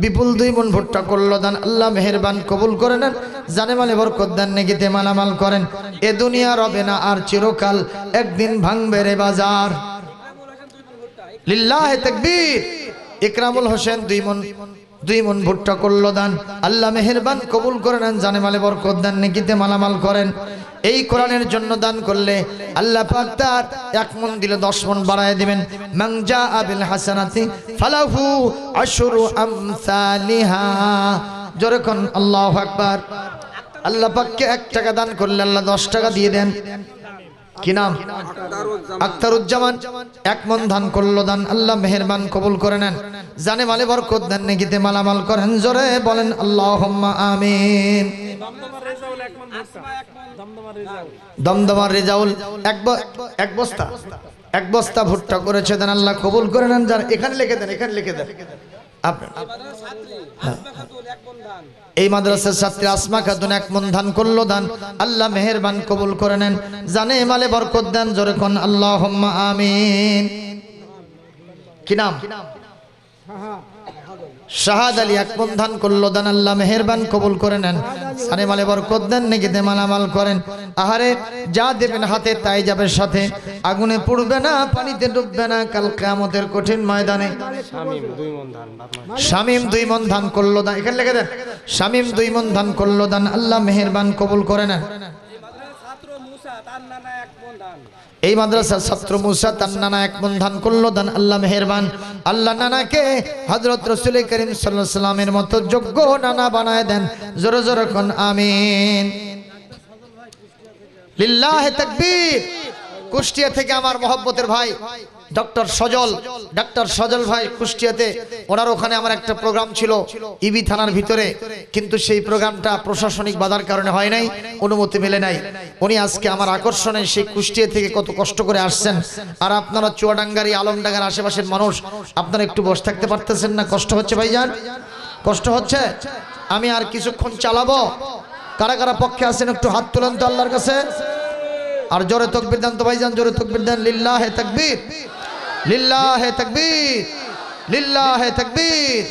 বিপুল 2 মণ ভুট্টা করলো দান, আল্লাহ মেহেরবান কবুল করে নেন, জানে মালে বরকত দেন, নেকিতে মালামাল করেন। এ দুনিয়া রবে না আর চিরকাল, একদিন ভাঙবে রে বাজার, লিল্লাহে তাকবীর। ইকরামুল হোসেন 2 মণ ভুট্টা করলো দান, আল্লাহ মেহেরবান কবুল করে নেন, জানে মালে বরকত দেন, নেকিতে মালামাল করেন। এই কোরআনের জন্য দান করলে আল্লাহ পাক তার 1 মণ দিলে 10 মণ বাড়ায় দিবেন। মান জাআ বিল হাসানাতি ফালাহু আশরু আমসালিহা, যখন আল্লাহু আকবার। আল্লাহ পাককে 1 টাকা দান করলে আল্লাহ 10 টাকা দিয়ে দেন। কি নাম? আখতারুজ্জামান 1 মণ ধান করলো দান, আল্লাহ মেহেরবান কবুল করে নেন, জানে মালে বরকত দেন, নেকিতে মালামাল করেন, জোরে বলেন আল্লাহুম্মা আমিন। দমদমার রেজাউল 1 বস্তা ভুট্টা করেছে দেন, আল্লাহ কবুল করে নেন। যার এখানে লিখে দেন, এখানে লিখে দেন। এই মাদ্রাসার ছাত্রী আসমা খাতুন 1 মণ ধান করলো দান, আল্লাহ মেহেরবান কবুল করে নেন, জানে মালে বরকত দেন, জোরে কোন আল্লাহুম্মা আমিন। কি নাম? শাহাদ আলী 1 মণ ধান করলো দান, আল্লাহ মেহেরবান কবুল করে নেন, জানে মালে বরকত দেন, নেকিতে মালামাল করেন। আহারে যা দেবেন হাতে তাই যাবে সাথে, আগুনে পুড়বে না, পানিতে ডুববে না, কাল কিয়ামতের কঠিন ময়দানে। শামীম 2 মণ ধান করলো দান, এখানে লিখে দেন। শামীম 2 মণ দান করলো দান, আল্লাহ মেহেরবান কবুল করে নেন। এই মাদ্রাসার ছাত্র মুসা তার নানা 1 মণ দান করলো দান, আল্লাহ মেহেরবান। আল্লাহ নানাকে হযরত রাসূল করিম সাল্লাল্লাহু আলাইহি সাল্লামের মতো যোগ্য নানা বানায় দেন। জোরে জোরে কোন আমিন। লিল্লাহি তাকবীর। কুষ্টিয়া থেকে আমার মহব্বতের ভাই ডক্টর সজল ভাই কুষ্টিয়াতে, ওনার ওখানে আমার একটা প্রোগ্রাম ছিল ইবি থানার ভিতরে, কিন্তু সেই প্রোগ্রামটা প্রশাসনিক বাধার কারণে হয় নাই, অনুমতি মেলে নাই। উনি আজকে আমার আকর্ষণে সেই কুষ্টিয়া থেকে কত কষ্ট করে আসছেন। আর আপনারা চুয়াডাঙ্গারি আলমডাঙ্গার আশেপাশের মানুষ, আপনারা একটু বসে থাকতে পারতেছেন না? কষ্ট হচ্ছে ভাইজান, কষ্ট হচ্ছে? আমি আর কিছুক্ষণ চালাবো। কারা কারা পক্ষে আছেন একটু হাত তোলেন তো আল্লাহর কাছে। আর জোরে তাকবীর দেন তো ভাইজান, জোরে তাকবীর দেন। লিল্লাহি তাকবীর, লিল্লাহি তাকবীর, লিল্লাহি তাকবীর।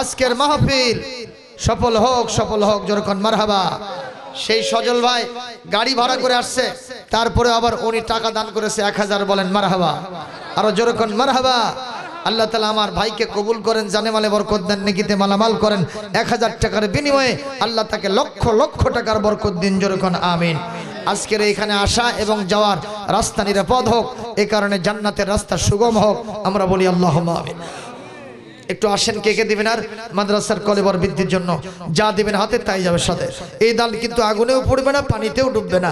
আজকের মাহফিল সফল হোক, সফল হোক, জোরে কোন মারহাবা। সেই সজল ভাই গাড়ি ভাড়া করে আসছে, তারপরে আবার উনি টাকা দান করেছে 1000, বলেন মারহাবা। আরো জোরে কোন মারহাবা। আল্লাহ তাআলা আমার ভাইকে কবুল করেন, জানে মালে বরকত দেন, নেকিতে মালামাল করেন। 1000 টাকার বিনিময়ে আল্লাহ তাকে লক্ষ লক্ষ টাকার বরকত দিন, জোরে কোন আমিন। আজকের এখানে আসা এবং যাওয়ার রাস্তা নিরাপদ হোক, এই কারণে জান্নাতের রাস্তা সুগম হোক, আমরা বলি আল্লাহুম্মা আমিন। একটু আসেন, কে কে দিবেন আর মাদ্রাসার কলেবর বৃদ্ধির জন্য যা দিবেন হাতে তাই যাবে সাথে। এই দান কিন্তু আগুনেও পড়বে না, পানিতেও ডুববে না।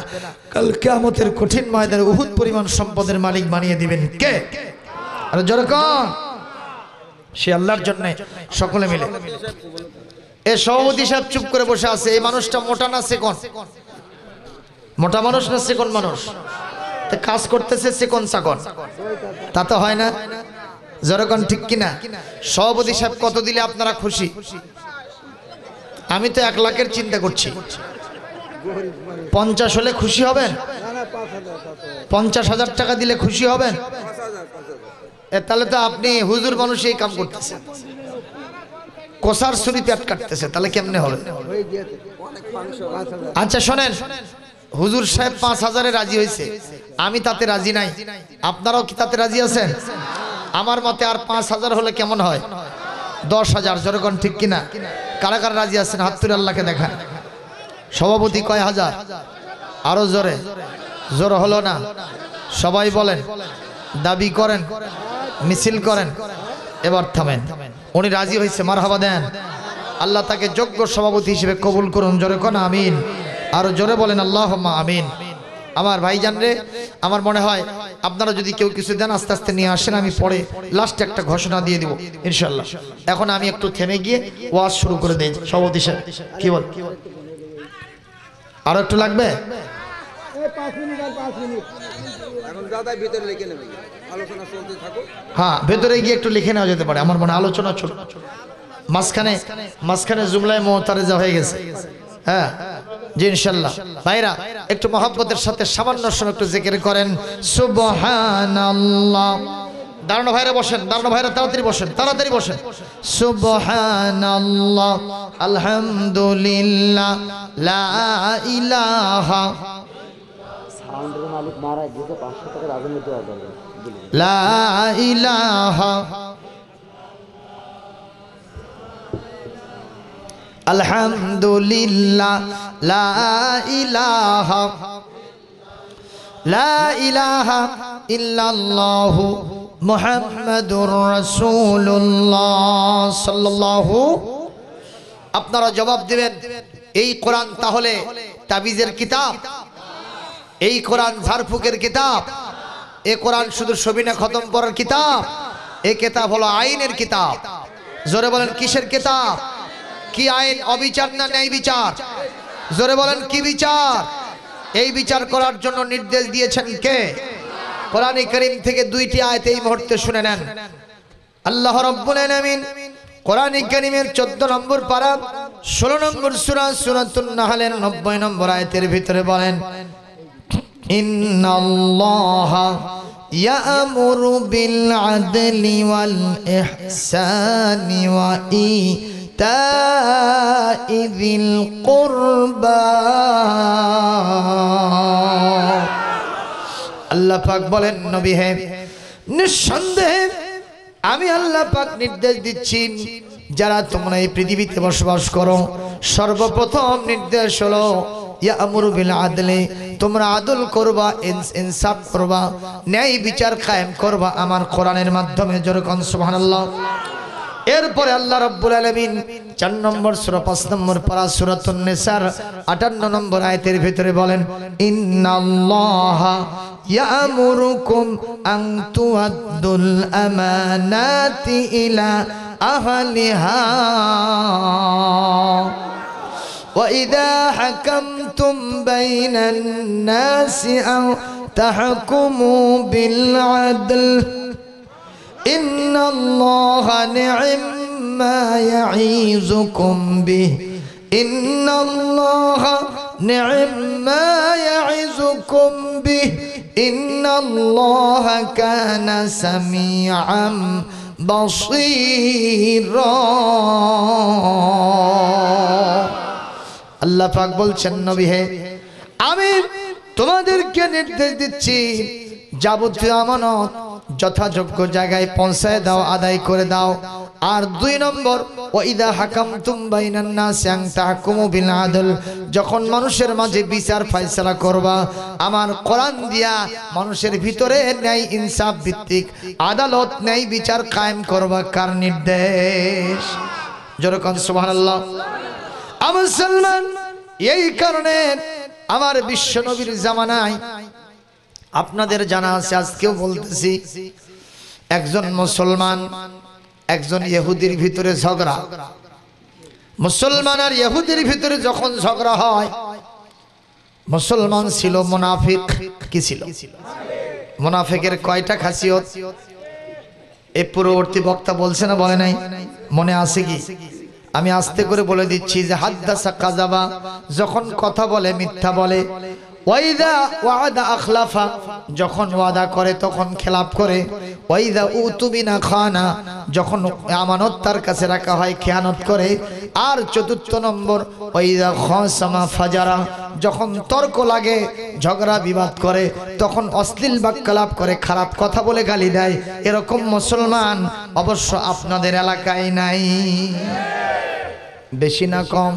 কাল কিয়ামতের কঠিন ময়দানে উহুদ পরিমাণ সম্পদের মালিক বানিয়ে দিবেন কে? আর যেরকম সে আল্লাহর জন্য সকলে মিলে। এ সভাপতি সাহেব চুপ করে বসে আছে। এই মানুষটা মোটা না চিকন? মোটা মানুষ না চিকন মানুষ? কাজ করতেছে চিকন চাকন, তা তো হয় না। যেরকম ঠিক কিনা? সভাপতি সাহেব কত দিলে আপনারা খুশি? আমি তো 1 লাখের চিন্তা করছি। 50 হলে খুশি হবেন? 50,000 টাকা দিলে খুশি হবেন? তাহলে তো আপনি হুজুর মানুষ এই কাম করতেছেন, কসার ছুরি পেট কাটতেছে, তাহলে কেমনে হবে? আচ্ছা শোনেন, হুজুর সাহেব 5000-এ রাজি হয়েছে, আমি তাতে রাজি নাই। আপনারাও কি তাতে রাজি আছেন? আমার মতে আর 5000 হলে কেমন হয়? 10,000, যেরকম ঠিক কিনা? কারা কারা রাজি আছেন হাত তুলে আল্লাহকে দেখান। সভাপতি কয় হাজার? আরো জোরে। জোর হলো না, সবাই বলেন, দাবি করেন, মিছিল করেন। এবার থামেন। উনি রাজি হয়েছে, মারহাবা দেন। আল্লাহ তাকে যোগ্য সভাপতি হিসেবে কবুল করুন, জোরে কোন আমিন। আরো জোরে বলেন আল্লাহুম্মা আমিন। আমার ভাইজান রে, আমার মনে হয় আপনারা যদি কেউ কিছু দেন আস্তে আস্তে নিয়ে আসেন, আমি পরে লাস্টে একটা ঘোষণা দিয়ে দিব ইনশাআল্লাহ। এখন আমি একটু থেমে গিয়ে ওয়াজ শুরু করে দেই। সভাপতি সাহেব কি বল? আরো একটু লাগবে? 5 মিনিট আর 5 মিনিট। এখন দাদা ভিতরে লিখে নেবে, আলোচনা চলতে থাকো। হ্যাঁ, ভেতরে গিয়ে একটু লিখে নেওয়া যেতে পারে। আমার মনে আলোচনা ছোট, মাঝখানে জুমলায় মুতারেজা হয়ে গেছে। হ্যাঁ জি ইনশাআল্লাহ। ভাইরা একটু মহব্বতের সাথে সামান্য সময় একটু জিকির করেন সুবহানাল্লাহ। দাঁড়ানো ভাইরা বসেন, দাঁড়ানো ভাইরা তাড়াতাড়ি বসেন, তাড়াতাড়ি বসেন। সুবহানাল্লাহ, আলহামদুলিল্লাহ, লা ইলাহা, সাউন্ডের মালিক মারা গিয়ে 500 টাকা রাজনীতি দেওয়া যাবে। লা ইলাহা আলহামদুলিল্লাহ, লা ইলাহা, লা ইলাহা ইল্লাল্লাহু মুহাম্মাদুর রাসূলুল্লাহ সাল্লাল্লাহু। আপনারা জবাব দিবেন, এই কোরআন তাহলে তাবিজের কিতাব? এই কোরআন ঝাড়ফুকের কিতাব? এই কোরআন শুধু সবিনা খতম করার কিতাব? এই কিতাব হলো আইনের কিতাব। জোরে বলেন কিসের কিতাব? কি আইন? অবিচার না ন্যায় বিচার? জোরে বলেন কি বিচার? এই বিচার করার জন্য নির্দেশ দিয়েছেন কে? কোরআন কারীম থেকে 2টি আয়াত এই মুহূর্তে শুনে নেন। আল্লাহ রাব্বুল আলামিন কোরআন কারীমের 14 নম্বর পারা 16 নম্বর সূরা সূরাতুন নাহলের 90 নম্বর আয়াতের ভিতরে বলেন, ইন্নাল্লাহা ইয়া'মুরু বিল আদলি ওয়াল ইহসানি ওয়া ইতাইযিল কুরবা। আল্লাহ পাক বলেন, নবী হে, নিঃসন্দেহে আমি আল্লাহ পাক নির্দেশ দিচ্ছি যারা তোমরা এই পৃথিবীতে বসবাস করো, সর্বপ্রথম নির্দেশ হলো ইয়ামুরু বিল আদলি, তোমরা আদল করবা, ইনসাফ করবা, ন্যায় বিচার কায়েম করবা আমার কোরআনের মাধ্যমে। জোরে কোন সুবহানাল্লাহ। এরপরে আল্লাহ রাব্বুল আলামিন 4 নম্বর সূরা 5 নম্বর পারা সূরাতুন নিসার 58 নম্বর আয়াতের ভিতরে বলেন, ইন্নাল্লাহা ইয়ামুরুকুম আন তুআদ্দুল আমানাতি ইলা আহলিহা ওয়া ইযা হাকামতুম বাইনান নাসি আও তাহকুমু বিল আদল ইন্নাল্লাহা নি'ম্মা ইয়া'iযুকুম বিহি ইন্নাল্লাহা নি'ম্মা ইয়া'iযুকুম বিহি ইন্নাল্লাহা কানা সামিআম বাসীরা। আল্লাহ পাক বলছেন, নবী হে, আমি তোমাদেরকে নির্দেশ দিচ্ছি যাবতীয় আমানত যথাযোগ্য জায়গায় পৌঁছায় দাও, আদায় করে দাও। আর 2 নম্বর, ওয়াইদা হাকামতুম বাইনান নাসি আন তাহকুমু বিল আদল, যখন মানুষের মাঝে বিচার ফয়সালা করবা আমার কোরআন দিয়া মানুষের ভিতরে ন্যায় ইনসাফ ভিত্তিক আদালত ন্যায় বিচার কায়েম করবা। কার নির্দেশ? জোরে কোন সুবহানাল্লাহ। মুসলমান, এই কারণে আমার বিশ্ব নবীর জামানায় আপনাদের জানা আছে, আজকেও বলতেছি, একজন মুসলমান একজন ইহুদির ভিতরে ঝগড়া। মুসলমান আর ইহুদির ভিতরে যখন ঝগড়া হয়, মুসলমান ছিল মুনাফিক। কি ছিল? মুনাফিকের কয়টা খাসিয়ত এই পূর্ববর্তী বক্তা বলছে না বলে নাই? মনে আছে কি? আমি আস্তে করে বলে দিচ্ছি যে হাদ্দাসা কাযাবা, যখন কথা বলে মিথ্যা বলে। ওয়াইদা ওয়াদা আখলাফা, যখন ওয়াদা করে তখন খেলাপ করে। ওয়াইদা উতুবিনা খানা, যখন আমানত তার কাছে রাখা হয় খেয়ানত করে। আর 4 নম্বর, ওয়াইদা খাসামা ফাজারা, যখন তর্ক লাগে ঝগড়া বিবাদ করে তখন অশ্লীল বাক্যালাপ করে, খারাপ কথা বলে গালি দেয়। এরকম মুসলমান অবশ্য আপনাদের এলাকায় নাই, বেশি না কম?